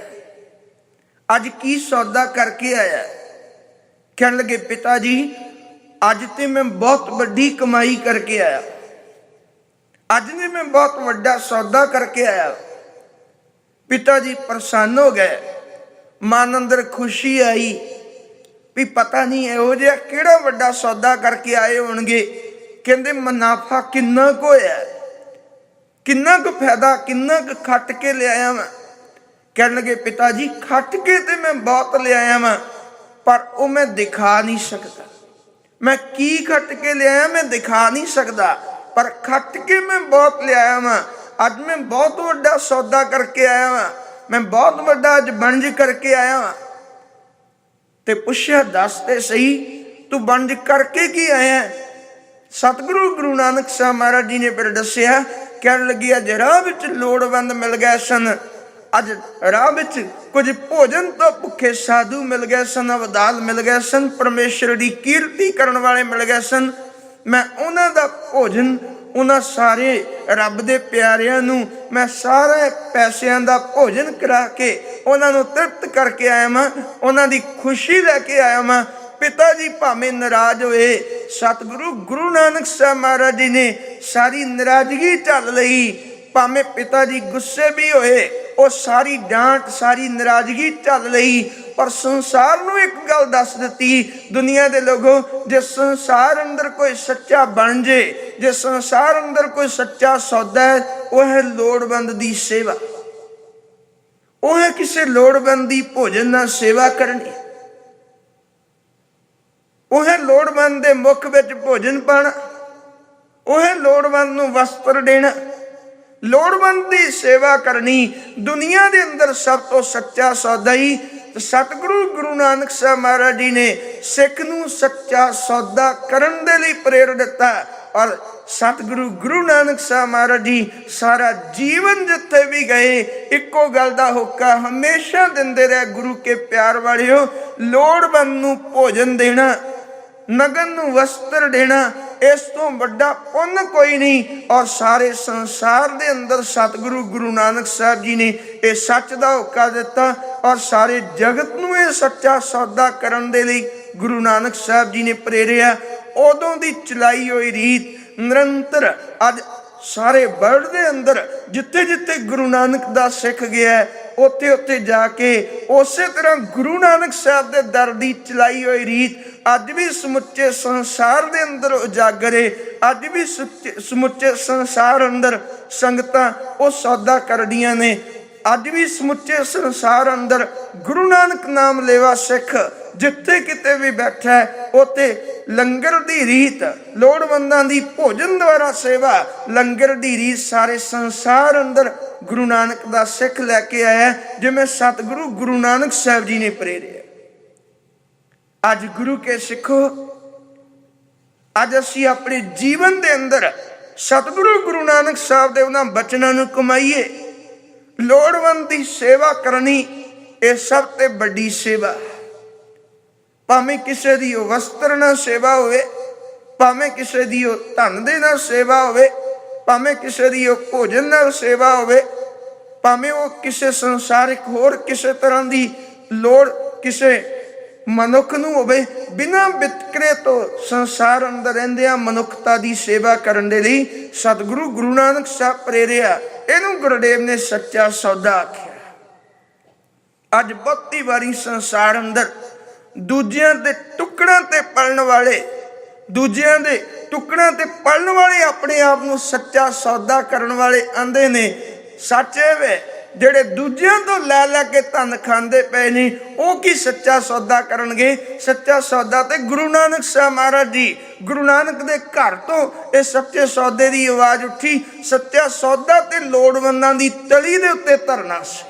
ਅੱਜ ਕੀ ਸੌਦਾ ਕਰਕੇ ਆਇਆ? ਕਹਿਣ ਲੱਗੇ, ਪਿਤਾ ਜੀ ਅੱਜ ਤੇ ਮੈਂ ਬਹੁਤ ਵੱਡੀ ਕਮਾਈ ਕਰਕੇ ਆਇਆ, ਅੱਜ ਨੇ ਮੈਂ ਬਹੁਤ ਵੱਡਾ ਸੌਦਾ ਕਰਕੇ ਆਇਆ। ਪਿਤਾ ਜੀ ਪ੍ਰਸੰਨ ਹੋ ਗਏ, ਮਨ ਅੰਦਰ ਖੁਸ਼ੀ ਆਈ ਵੀ ਪਤਾ ਨਹੀਂ ਇਹੋ ਜਿਹਾ ਕਿਹੜਾ ਵੱਡਾ ਸੌਦਾ ਕਰਕੇ ਆਏ ਹੋਣਗੇ। ਕਹਿੰਦੇ ਮੁਨਾਫਾ ਕਿੰਨਾ ਕੁ ਹੋਇਆ, ਕਿੰਨਾ ਕੁ ਫਾਇਦਾ, ਕਿੰਨਾ ਕੁ ਖੱਟ ਕੇ ਲਿਆਇਆ ਮੈਂ। ਕਹਿਣ ਲੱਗੇ, ਪਿਤਾ ਜੀ ਖੱਟ ਕੇ ਤੇ ਮੈਂ ਬਹੁਤ ਲਿਆਇਆ ਵਾਂ, ਪਰ ਉਹ ਮੈਂ ਦਿਖਾ ਨਹੀਂ ਸਕਦਾ। ਮੈਂ ਕੀ ਖੱਟ ਕੇ ਲਿਆਇਆ ਮੈਂ ਦਿਖਾ ਨਹੀਂ ਸਕਦਾ, ਪਰ ਖੱਟ ਕੇ ਮੈਂ ਬਹੁਤ ਲਿਆਇਆ ਵਾਂ। ਅੱਜ ਮੈਂ ਬਹੁਤ ਵੱਡਾ ਸੌਦਾ ਕਰਕੇ ਆਇਆ ਵਾਂ, ਮੈਂ ਬਹੁਤ ਵੱਡਾ ਅੱਜ ਵਣਜ ਕਰਕੇ ਆਇਆ ਵਾਂ। ਤੇ ਪੁੱਛਿਆ, ਦੱਸ ਤੇ ਸਹੀ ਤੂੰ ਵਣਜ ਕਰਕੇ ਕੀ ਆਇਆ? ਸਤਿਗੁਰੂ ਗੁਰੂ ਨਾਨਕ ਸਾਹਿਬ ਮਹਾਰਾਜ ਜੀ ਨੇ ਫਿਰ ਦੱਸਿਆ। ਕਹਿਣ ਲੱਗੀ, ਅੱਜ ਰਾਹ ਵਿੱਚ ਲੋੜਵੰਦ ਮਿਲ ਗਏ ਸਨ, ਅੱਜ ਰਾਹ ਵਿੱਚ ਕੁਝ ਭੋਜਨ ਤੋਂ ਭੁੱਖੇ ਸਾਧੂ ਮਿਲ ਗਏ ਸਨ, ਅਬਦਾਲ ਮਿਲ ਗਏ ਸਨ, ਪਰਮੇਸ਼ਰ ਦੀ ਕੀਰਤੀ ਕਰਨ ਵਾਲੇ ਮਿਲ ਗਏ ਸਨ। ਮੈਂ ਉਹਨਾਂ ਦਾ ਭੋਜਨ, ਉਹਨਾਂ ਸਾਰੇ ਰੱਬ ਦੇ ਪਿਆਰਿਆਂ ਨੂੰ ਮੈਂ ਸਾਰੇ ਪੈਸਿਆਂ ਦਾ ਭੋਜਨ ਕਰਾ ਕੇ ਉਹਨਾਂ ਨੂੰ ਤ੍ਰਿਪਤ ਕਰਕੇ ਆਇਆ ਵਾਂ, ਉਹਨਾਂ ਦੀ ਖੁਸ਼ੀ ਲੈ ਕੇ ਆਇਆ ਵਾਂ। ਪਿਤਾ ਜੀ ਭਾਵੇਂ ਨਾਰਾਜ਼ ਹੋਏ, ਸਤਿਗੁਰੂ ਗੁਰੂ ਨਾਨਕ ਸਾਹਿਬ ਮਹਾਰਾਜ ਜੀ ਨੇ ਸਾਰੀ ਨਾਰਾਜ਼ਗੀ ਝੱਲ ਲਈ। ਭਾਵੇਂ ਪਿਤਾ ਜੀ ਗੁੱਸੇ ਵੀ ਹੋਏ, ਉਹ ਸਾਰੀ ਡਾਂਟ ਸਾਰੀ ਨਾਰਾਜ਼ਗੀ ਝੱਲ ਲਈ। ਪਰ ਸੰਸਾਰ ਨੂੰ ਇੱਕ ਗੱਲ ਦੱਸ ਦਿੱਤੀ, ਦੁਨੀਆ ਦੇ ਲੋਗੋ, ਜੇ ਸੰਸਾਰ ਅੰਦਰ ਕੋਈ ਸੱਚਾ ਬਣ ਜੇ, ਜੇ ਸੰਸਾਰ ਅੰਦਰ ਕੋਈ ਸੱਚਾ ਸੌਦਾ ਹੈ, ਉਹ ਹੈ ਲੋੜਵੰਦ ਦੀ ਸੇਵਾ। ਉਹ ਹੈ ਕਿਸੇ ਲੋੜਵੰਦ ਦੀ ਭੋਜਨ ਨਾਲ ਸੇਵਾ ਕਰਨੀ, ਉਹ ਹੈ ਲੋੜਵੰਦ ਦੇ ਮੁੱਖ ਵਿੱਚ ਭੋਜਨ ਪਾਣਾ, ਉਹ ਹੈ ਲੋੜਵੰਦ ਨੂੰ ਵਸਤਰ ਦੇਣਾ, ਲੋੜਵੰਦ ਦੀ ਸੇਵਾ ਕਰਨੀ। ਦੁਨੀਆ ਦੇ ਅੰਦਰ ਸਭ ਤੋਂ ਸੱਚਾ ਸੌਦਾ ਹੀ ਸਤਿਗੁਰੂ ਗੁਰੂ ਨਾਨਕ ਸਾਹਿਬ ਮਹਾਰਾਜ ਜੀ ਨੇ ਸਿੱਖ ਨੂੰ ਸੱਚਾ ਸੌਦਾ ਕਰਨ ਦੇ ਲਈ ਪ੍ਰੇਰ ਦਿੱਤਾ। ਔਰ ਸਤਿਗੁਰੂ ਗੁਰੂ ਨਾਨਕ ਸਾਹਿਬ ਮਹਾਰਾਜ ਜੀ ਸਾਰਾ ਜੀਵਨ ਜਿੱਥੇ ਵੀ ਗਏ ਇੱਕੋ ਗੱਲ ਦਾ ਹੋਕਾ ਹਮੇਸ਼ਾ ਦਿੰਦੇ ਰਹੇ, ਗੁਰੂ ਕੇ ਪਿਆਰ ਵਾਲਿਓ, ਲੋੜਵੰਦ ਨੂੰ ਭੋਜਨ ਦੇਣਾ, ਨਗਨ ਨੂੰ ਵਸਤਰ ਦੇਣਾ, ਇਸ ਤੋਂ ਵੱਡਾ ਪੁੰਨ ਕੋਈ ਨਹੀਂ। ਔਰ ਸਾਰੇ ਸੰਸਾਰ ਦੇ ਅੰਦਰ ਸਤਿਗੁਰੂ ਗੁਰੂ ਨਾਨਕ ਸਾਹਿਬ ਜੀ ਨੇ ਇਹ ਸੱਚ ਦਾ ਹੋਕਾ ਦਿੱਤਾ। ਔਰ ਸਾਰੇ ਜਗਤ ਨੂੰ ਇਹ ਸੱਚਾ ਸੌਦਾ ਕਰਨ ਦੇ ਲਈ ਗੁਰੂ ਨਾਨਕ ਸਾਹਿਬ ਜੀ ਨੇ ਪ੍ਰੇਰਿਆ। ਉਦੋਂ ਦੀ ਚਲਾਈ ਹੋਈ ਰੀਤ ਨਿਰੰਤਰ ਅੱਜ ਸਾਰੇ ਵਰਲਡ ਦੇ ਅੰਦਰ ਜਿੱਥੇ ਜਿੱਥੇ ਗੁਰੂ ਨਾਨਕ ਦਾ ਸਿੱਖ ਗਿਆ, ਉੱਥੇ ਉੱਥੇ ਜਾ ਕੇ ਉਸੇ ਤਰ੍ਹਾਂ ਗੁਰੂ ਨਾਨਕ ਸਾਹਿਬ ਦੇ ਦਰ ਦੀ ਚਲਾਈ ਹੋਈ ਰੀਤ ਅੱਜ ਵੀ ਸਮੁੱਚੇ ਸੰਸਾਰ ਦੇ ਅੰਦਰ ਉਜਾਗਰ ਹੈ। ਅੱਜ ਵੀ ਸਮੁੱਚੇ ਸੰਸਾਰ ਅੰਦਰ ਸੰਗਤਾਂ ਉਹ ਸੌਦਾ ਕਰਦੀਆਂ ਨੇ। ਅੱਜ ਵੀ ਸਮੁੱਚੇ ਸੰਸਾਰ ਅੰਦਰ ਗੁਰੂ ਨਾਨਕ ਨਾਮ ਲੇਵਾ ਸਿੱਖ ਜਿੱਥੇ ਕਿਤੇ ਵੀ ਬੈਠਾ ਹੈ, ਉੱਥੇ ਲੰਗਰ ਦੀ ਰੀਤ, ਲੋੜਵੰਦਾਂ ਦੀ ਭੋਜਨ ਦੁਆਰਾ ਸੇਵਾ, ਲੰਗਰ ਦੀ ਰੀਤ ਸਾਰੇ ਸੰਸਾਰ ਅੰਦਰ ਗੁਰੂ ਨਾਨਕ ਦਾ ਸਿੱਖ ਲੈ ਕੇ ਆਇਆ, ਜਿਵੇਂ ਸਤਿਗੁਰੂ ਗੁਰੂ ਨਾਨਕ ਸਾਹਿਬ ਜੀ ਨੇ ਪ੍ਰੇਰਿਆ। ਅੱਜ ਗੁਰੂ ਕੇ ਸਿੱਖੋ, ਅੱਜ ਅਸੀਂ ਆਪਣੇ ਜੀਵਨ ਦੇ ਅੰਦਰ ਸਤਿਗੁਰੂ ਗੁਰੂ ਨਾਨਕ ਸਾਹਿਬ ਦੇ ਉਹਨਾਂ ਬਚਨਾਂ ਨੂੰ ਕਮਾਈਏ। ਲੋੜਵੰਦ ਦੀ ਸੇਵਾ ਕਰਨੀ ਇਹ ਸਭ ਤੋਂ ਵੱਡੀ ਸੇਵਾ। ਭਾਵੇਂ ਕਿਸੇ ਦੀ ਉਹ ਵਸਤਰ ਨਾਲ ਸੇਵਾ ਹੋਵੇ, ਭਾਵੇਂ ਕਿਸੇ ਦੀ ਉਹ ਧਨ ਦੇ ਨਾਲ ਸੇਵਾ ਹੋਵੇ, ਭਾਵੇਂ ਕਿਸੇ ਦੀ ਉਹ ਭੋਜਨ ਨਾਲ ਸੇਵਾ ਹੋਵੇ, ਭਾਵੇਂ ਉਹ ਕਿਸੇ ਸੰਸਾਰਿਕ ਹੋਰ ਕਿਸੇ ਤਰ੍ਹਾਂ ਦੀ ਲੋੜ ਕਿਸੇ ਮਨੁੱਖ ਨੂੰ ਹੋਵੇ, ਬਿਨਾਂ ਵਿਤਕਰੇ ਤੋਂ ਸੰਸਾਰ ਅੰਦਰ ਰਹਿੰਦਿਆਂ ਮਨੁੱਖਤਾ ਦੀ ਸੇਵਾ ਕਰਨ ਦੇ ਲਈ ਸਤਿਗੁਰੂ ਗੁਰੂ ਨਾਨਕ ਸਾਹਿਬ ਪ੍ਰੇਰਿਆ। ਇਹਨੂੰ ਗੁਰਦੇਵ ਨੇ ਸੱਚਾ ਸੌਦਾ ਆਖਿਆ। ਅੱਜ ਬਹੁਤੀ ਵਾਰੀ ਸੰਸਾਰ ਅੰਦਰ ਦੂਜਿਆਂ ਦੇ ਟੁਕੜਾਂ ਤੇ ਪਲਣ ਵਾਲੇ, ਦੂਜਿਆਂ ਦੇ ਟੁਕੜਾਂ ਤੇ ਪਲਣ ਵਾਲੇ ਆਪਣੇ ਆਪ ਨੂੰ ਸੱਚਾ ਸੌਦਾ ਕਰਨ ਵਾਲੇ ਆਂਦੇ ਨੇ। ਸੱਚ ਇਹ ਵੇ, ਜਿਹੜੇ ਦੂਜਿਆਂ ਤੋਂ ਲੈ ਲੈ ਕੇ ਧਨ ਖਾਂਦੇ ਪਏ ਨੇ, ਉਹ ਕੀ ਸੱਚਾ ਸੌਦਾ ਕਰਨਗੇ? ਸੱਚਾ ਸੌਦਾ ਤੇ ਗੁਰੂ ਨਾਨਕ ਸਾਹਿਬ ਮਹਾਰਾਜ ਜੀ, ਗੁਰੂ ਨਾਨਕ ਦੇ ਘਰ ਤੋਂ ਇਹ ਸੱਚੇ ਸੌਦੇ ਦੀ ਆਵਾਜ਼ ਉੱਠੀ। ਸੱਚਾ ਸੌਦਾ ਤੇ ਲੋੜਵੰਦਾਂ ਦੀ ਤਲੀ ਦੇ ਉੱਤੇ ਧਰਨਾ ਸੀ।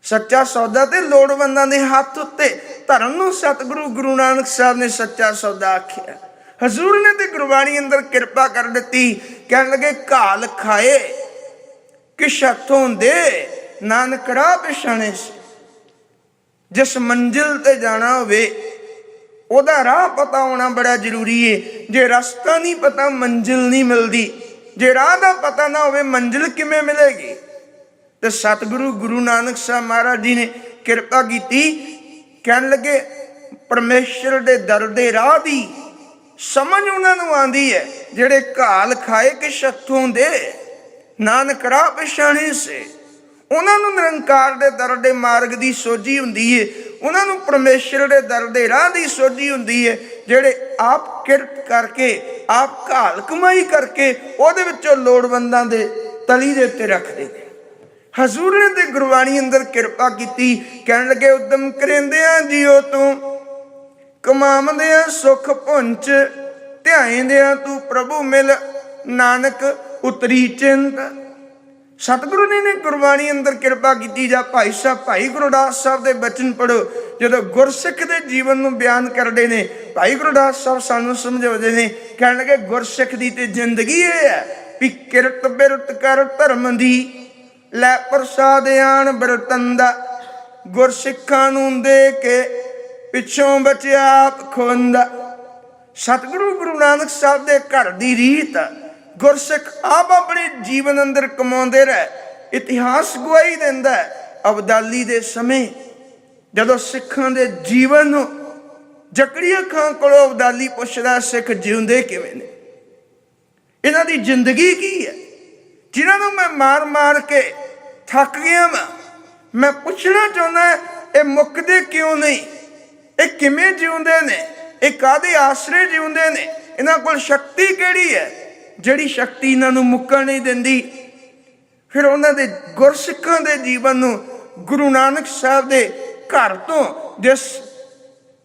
ਸੱਚਾ ਸੌਦਾ ਤੇ ਲੋੜਵੰਦਾਂ ਦੇ ਹੱਥ ਉੱਤੇ ਧਰਨ ਨੂੰ ਸਤਿਗੁਰੂ ਗੁਰੂ ਨਾਨਕ ਸਾਹਿਬ ਨੇ ਸੱਚਾ ਸੌਦਾ ਆਖਿਆ। ਹਜ਼ੂਰ ਨੇ ਤੇ ਗੁਰਬਾਣੀ ਅੰਦਰ ਕਿਰਪਾ ਕਰ ਦਿੱਤੀ, ਕਹਿਣ ਲੱਗੇ ਘਾਲ ਖਾਏ ਕਿਛ ਹੱਥੋਂ ਦੇ, ਨਾਨਕ ਰਾਹ ਪਛਾਣੇ ਸੀ। ਜਿਸ ਮੰਜ਼ਿਲ ਤੇ ਜਾਣਾ ਹੋਵੇ ਉਹਦਾ ਰਾਹ ਪਤਾ ਹੋਣਾ ਬੜਾ ਜ਼ਰੂਰੀ ਹੈ। ਜੇ ਰਸਤਾ ਨਹੀਂ ਪਤਾ ਮੰਜ਼ਿਲ ਨਹੀਂ ਮਿਲਦੀ। ਜੇ ਰਾਹ ਦਾ ਪਤਾ ਨਾ ਹੋਵੇ ਮੰਜ਼ਿਲ ਕਿਵੇਂ ਮਿਲੇਗੀ? ਤੇ ਸਤਿਗੁਰੂ ਗੁਰੂ ਨਾਨਕ ਸਾਹਿਬ ਮਹਾਰਾਜ ਜੀ ਨੇ ਕਿਰਪਾ ਕੀਤੀ, ਕਹਿਣ ਲੱਗੇ ਪਰਮੇਸ਼ਰ ਦੇ ਦਰ ਦੇ ਰਾਹ ਦੀ ਸਮਝ ਉਹਨਾਂ ਨੂੰ ਆਉਂਦੀ ਹੈ, ਜਿਹੜੇ ਘਾਲ ਖਾਏ ਕਿਛ ਹੱਥੋਂ ਦੇ, ਨਾਨਕ ਰਾਹ ਪਛਾਣੇ ਸੇ। ਉਹਨਾਂ ਨੂੰ ਨਿਰੰਕਾਰ ਦੇ ਦਰ ਦੇ ਮਾਰਗ ਦੀ ਸੋਝੀ ਹੁੰਦੀ ਹੈ, ਉਹਨਾਂ ਨੂੰ ਪਰਮੇਸ਼ਰ ਦੇ ਦਰ ਦੇ ਰਾਹ ਦੀ ਸੋਝੀ ਹੁੰਦੀ ਹੈ, ਜਿਹੜੇ ਆਪ ਕਿਰਤ ਕਰਕੇ, ਆਪ ਘਾਲ ਕਮਾਈ ਕਰਕੇ ਉਹਦੇ ਵਿੱਚੋਂ ਲੋੜਵੰਦਾਂ ਦੇ ਤਲੀ ਦੇ ਉੱਤੇ ਰੱਖਦੇ ਨੇ। ਹਜ਼ੂਰ ਨੇ ਤੇ ਗੁਰਬਾਣੀ ਅੰਦਰ ਕਿਰਪਾ ਕੀਤੀ, ਕਹਿਣ ਲੱਗੇ ਉਦਮ ਕਰਿੰਦਿਆਂ ਜੀਓ ਤੂੰ, ਕਮਾਉਂਦਿਆਂ ਸੁਖ ਪੁੰਚ, ਧਿਆਇਂਦਿਆਂ ਤੂੰ ਪ੍ਰਭੂ ਮਿਲ, ਨਾਨਕ ਉਤਰੀ ਚਿੰਤ। ਸਤਿਗੁਰੂ ਨੇ ਗੁਰਬਾਣੀ ਅੰਦਰ ਕਿਰਪਾ ਕੀਤੀ। ਜਾਂ ਭਾਈ ਸਾਹਿਬ ਭਾਈ ਗੁਰਦਾਸ ਸਾਹਿਬ ਦੇ ਬਚਨ ਪੜੋ, ਜਦੋਂ ਗੁਰਸਿੱਖ ਦੇ ਜੀਵਨ ਨੂੰ ਬਿਆਨ ਕਰਦੇ ਨੇ, ਭਾਈ ਗੁਰਦਾਸ ਸਾਹਿਬ ਸਾਨੂੰ ਸਮਝਾਉਂਦੇ ਨੇ, ਕਹਿਣ ਲੱਗੇ ਗੁਰਸਿੱਖ ਦੀ ਤੇ ਜ਼ਿੰਦਗੀ ਇਹ ਹੈ ਵੀ ਕਿਰਤ ਬਿਰਤ ਕਰ ਧਰਮ ਦੀ, ਲੈ ਪ੍ਰਸਾਦ ਆਣ ਬਰਤੰਦਾ, ਗੁਰਸਿੱਖਾਂ ਨੂੰ ਦੇ ਕੇ ਪਿੱਛੋਂ ਬਚਿਆ ਆਪ ਖੁੰਦਾ। ਸਤਿਗੁਰੂ ਗੁਰੂ ਨਾਨਕ ਸਾਹਿਬ ਦੇ ਘਰ ਦੀ ਰੀਤ ਗੁਰਸਿੱਖ ਆਪ ਆਪਣੇ ਜੀਵਨ ਅੰਦਰ ਕਮਾਉਂਦੇ ਰਹੇ। ਇਤਿਹਾਸ ਗਵਾਹੀ ਦਿੰਦਾ, ਅਬਦਾਲੀ ਦੇ ਸਮੇਂ ਜਦੋਂ ਸਿੱਖਾਂ ਦੇ ਜੀਵਨ ਨੂੰ ਜ਼ਕਰੀਆ ਖਾਨ ਕੋਲੋਂ ਅਬਦਾਲੀ ਪੁੱਛਦਾ, ਸਿੱਖ ਜਿਉਂਦੇ ਕਿਵੇਂ ਨੇ, ਇਹਨਾਂ ਦੀ ਜ਼ਿੰਦਗੀ ਕੀ ਹੈ, ਜਿਨ੍ਹਾਂ ਨੂੰ ਮੈਂ ਮਾਰ ਮਾਰ ਕੇ ਥੱਕ ਗਿਆ ਵਾਂ। ਮੈਂ ਪੁੱਛਣਾ ਚਾਹੁੰਦਾ, ਇਹ ਮੁੱਕਦੇ ਕਿਉਂ ਨਹੀਂ, ਇਹ ਕਿਵੇਂ ਜਿਉਂਦੇ ਨੇ, ਇਹ ਕਾਹਦੇ ਆਸਰੇ ਜਿਉਂਦੇ ਨੇ, ਇਹਨਾਂ ਕੋਲ ਸ਼ਕਤੀ ਕਿਹੜੀ ਹੈ ਜਿਹੜੀ ਸ਼ਕਤੀ ਇਹਨਾਂ ਨੂੰ ਮੁੱਕਣ ਨਹੀਂ ਦਿੰਦੀ। ਫਿਰ ਉਹਨਾਂ ਦੇ ਗੁਰਸਿੱਖਾਂ ਦੇ ਜੀਵਨ ਨੂੰ ਗੁਰੂ ਨਾਨਕ ਸਾਹਿਬ ਦੇ ਘਰ ਤੋਂ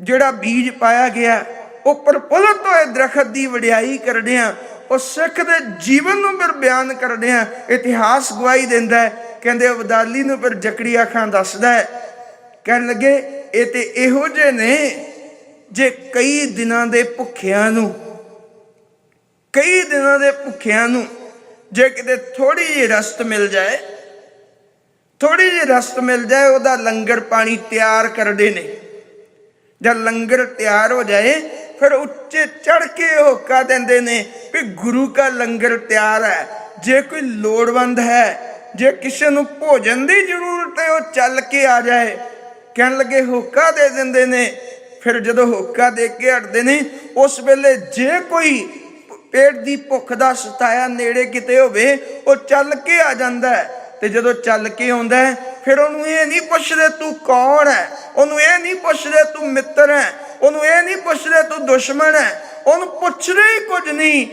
ਜਿਹੜਾ ਬੀਜ ਪਾਇਆ ਗਿਆ, ਉਹ ਪ੍ਰਫੁੱਲਤ ਹੋਏ ਦਰਖਤ ਦੀ ਵਡਿਆਈ ਕਰਦੇ ਆ, ਉਹ ਸਿੱਖ ਦੇ ਜੀਵਨ ਨੂੰ ਫਿਰ ਬਿਆਨ ਕਰਦੇ ਆ। ਇਤਿਹਾਸ ਗਵਾਹੀ ਦਿੰਦਾ ਹੈ। ਕਹਿੰਦੇ ਅਬਦਾਲੀ ਨੂੰ ਫਿਰ ਜ਼ਕਰੀਆ ਖਾਨ ਦੱਸਦਾ ਹੈ, ਕਹਿਣ ਲੱਗੇ ਇਹ ਤੇ ਇਹੋ ਜਿਹੇ ਨੇ ਜੇ ਕਈ ਦਿਨਾਂ ਦੇ ਭੁੱਖਿਆਂ ਨੂੰ ਜੇ ਕਿਤੇ ਥੋੜੀ ਜਿਹੀ ਰਸਤ ਮਿਲ ਜਾਏ, ਉਹਦਾ ਲੰਗਰ ਪਾਣੀ ਤਿਆਰ ਕਰਦੇ ਨੇ। ਜਦ ਲੰਗਰ ਤਿਆਰ ਹੋ ਜਾਏ ਫਿਰ ਉੱਚੇ ਚੜ ਕੇ ਹੋਕਾ ਦਿੰਦੇ ਨੇ ਵੀ ਗੁਰੂ ਕਾ ਲੰਗਰ ਤਿਆਰ ਹੈ, ਜੇ ਕੋਈ ਲੋੜਵੰਦ ਹੈ, ਜੇ ਕਿਸੇ ਨੂੰ ਭੋਜਨ ਦੀ ਜ਼ਰੂਰਤ ਹੈ, ਉਹ ਚੱਲ ਕੇ ਆ ਜਾਏ। ਕਹਿਣ ਲੱਗੇ ਹੋਕਾ ਦੇ ਦਿੰਦੇ ਨੇ। ਫਿਰ ਜਦੋਂ ਹੋਕਾ ਦੇ ਕੇ ਹਟਦੇ ਨੇ, ਉਸ ਵੇਲੇ ਜੇ ਕੋਈ ਪੇਟ ਦੀ ਭੁੱਖ ਦਾ ਸਤਾਇਆ ਨੇੜੇ ਕਿਤੇ ਹੋਵੇ, ਉਹ ਚੱਲ ਕੇ ਆ ਜਾਂਦਾ ਹੈ। ਤੇ ਜਦੋਂ ਚੱਲ ਕੇ ਆਉਂਦਾ ਹੈ, ਫਿਰ ਉਹਨੂੰ ਇਹ ਨਹੀਂ ਪੁੱਛਦੇ ਤੂੰ ਕੌਣ ਹੈ, ਉਹਨੂੰ ਇਹ ਨਹੀਂ ਪੁੱਛਦੇ ਤੂੰ ਮਿੱਤਰ ਹੈ, ਉਹਨੂੰ ਇਹ ਨਹੀਂ ਪੁੱਛਦੇ ਤੂੰ ਦੁਸ਼ਮਣ ਹੈ, ਉਹਨੂੰ ਪੁੱਛਦੇ ਹੀ ਕੁਝ ਨਹੀਂ।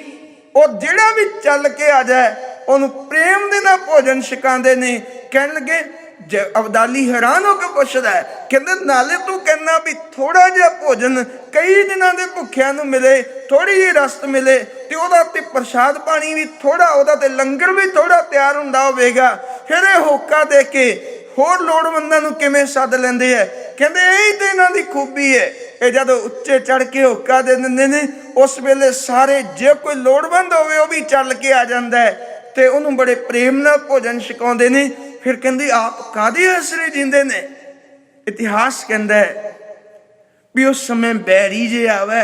ਉਹ ਜਿਹੜਾ ਵੀ ਚੱਲ ਕੇ ਆ ਜਾਏ ਉਹਨੂੰ ਪ੍ਰੇਮ ਦੇ ਨਾਲ ਭੋਜਨ ਛਕਾਉਂਦੇ ਨੇ। ਕਹਿਣ ਲੱਗੇ ਅਬਦਾਲੀ ਹੈਰਾਨ ਹੋ ਕੇ ਪੁੱਛਦਾ ਹੈ, ਕਹਿੰਦੇ ਨਾਲੇ ਤੂੰ ਕਹਿੰਦਾ ਵੀ ਥੋੜਾ ਜਿਹਾ ਭੋਜਨ ਕਈ ਦਿਨਾਂ ਦੇ ਭੁੱਖਿਆਂ ਨੂੰ ਮਿਲੇ, ਥੋੜੀ ਜਿਹੀ ਰਸਤ ਮਿਲੇ, ਤੇ ਉਹਦਾ ਤੇ ਪ੍ਰਸ਼ਾਦ ਪਾਣੀ ਵੀ ਥੋੜਾ, ਉਹਦਾ ਤੇ ਲੰਗਰ ਵੀ ਥੋੜਾ ਤਿਆਰ ਹੁੰਦਾ ਹੋਵੇਗਾ। ਫਿਰ ਇਹ ਹੋਕਾ ਦੇ ਕੇ ਹੋਰ ਲੋੜਵੰਦਾਂ ਨੂੰ ਕਿਵੇਂ ਸੱਦ ਲੈਂਦੇ ਹੈ। ਕਹਿੰਦੇ ਇਹੀ ਤੇ ਇਹਨਾਂ ਦੀ ਖੂਬੀ ਹੈ। ਇਹ ਜਦੋਂ ਉੱਚੇ ਚੜ ਕੇ ਹੋਕਾ ਦੇ ਦਿੰਦੇ ਨੇ, ਉਸ ਵੇਲੇ ਸਾਰੇ ਜੇ ਕੋਈ ਲੋੜਵੰਦ ਹੋਵੇ ਉਹ ਵੀ ਚੱਲ ਕੇ ਆ ਜਾਂਦਾ ਹੈ ਤੇ ਉਹਨੂੰ ਬੜੇ ਪ੍ਰੇਮ ਨਾਲ ਭੋਜਨ ਛਕਾਉਂਦੇ ਨੇ। ਫਿਰ ਕਹਿੰਦੇ ਆਪ ਕਾਹਦੇ ਆਸਰੇ ਜਿੰਦੇ ਨੇ। ਇਤਿਹਾਸ ਕਹਿੰਦਾ ਹੈ ਵੀ ਉਸ ਸਮੇਂ ਬੈਰੀ ਜੇ ਆਵੇ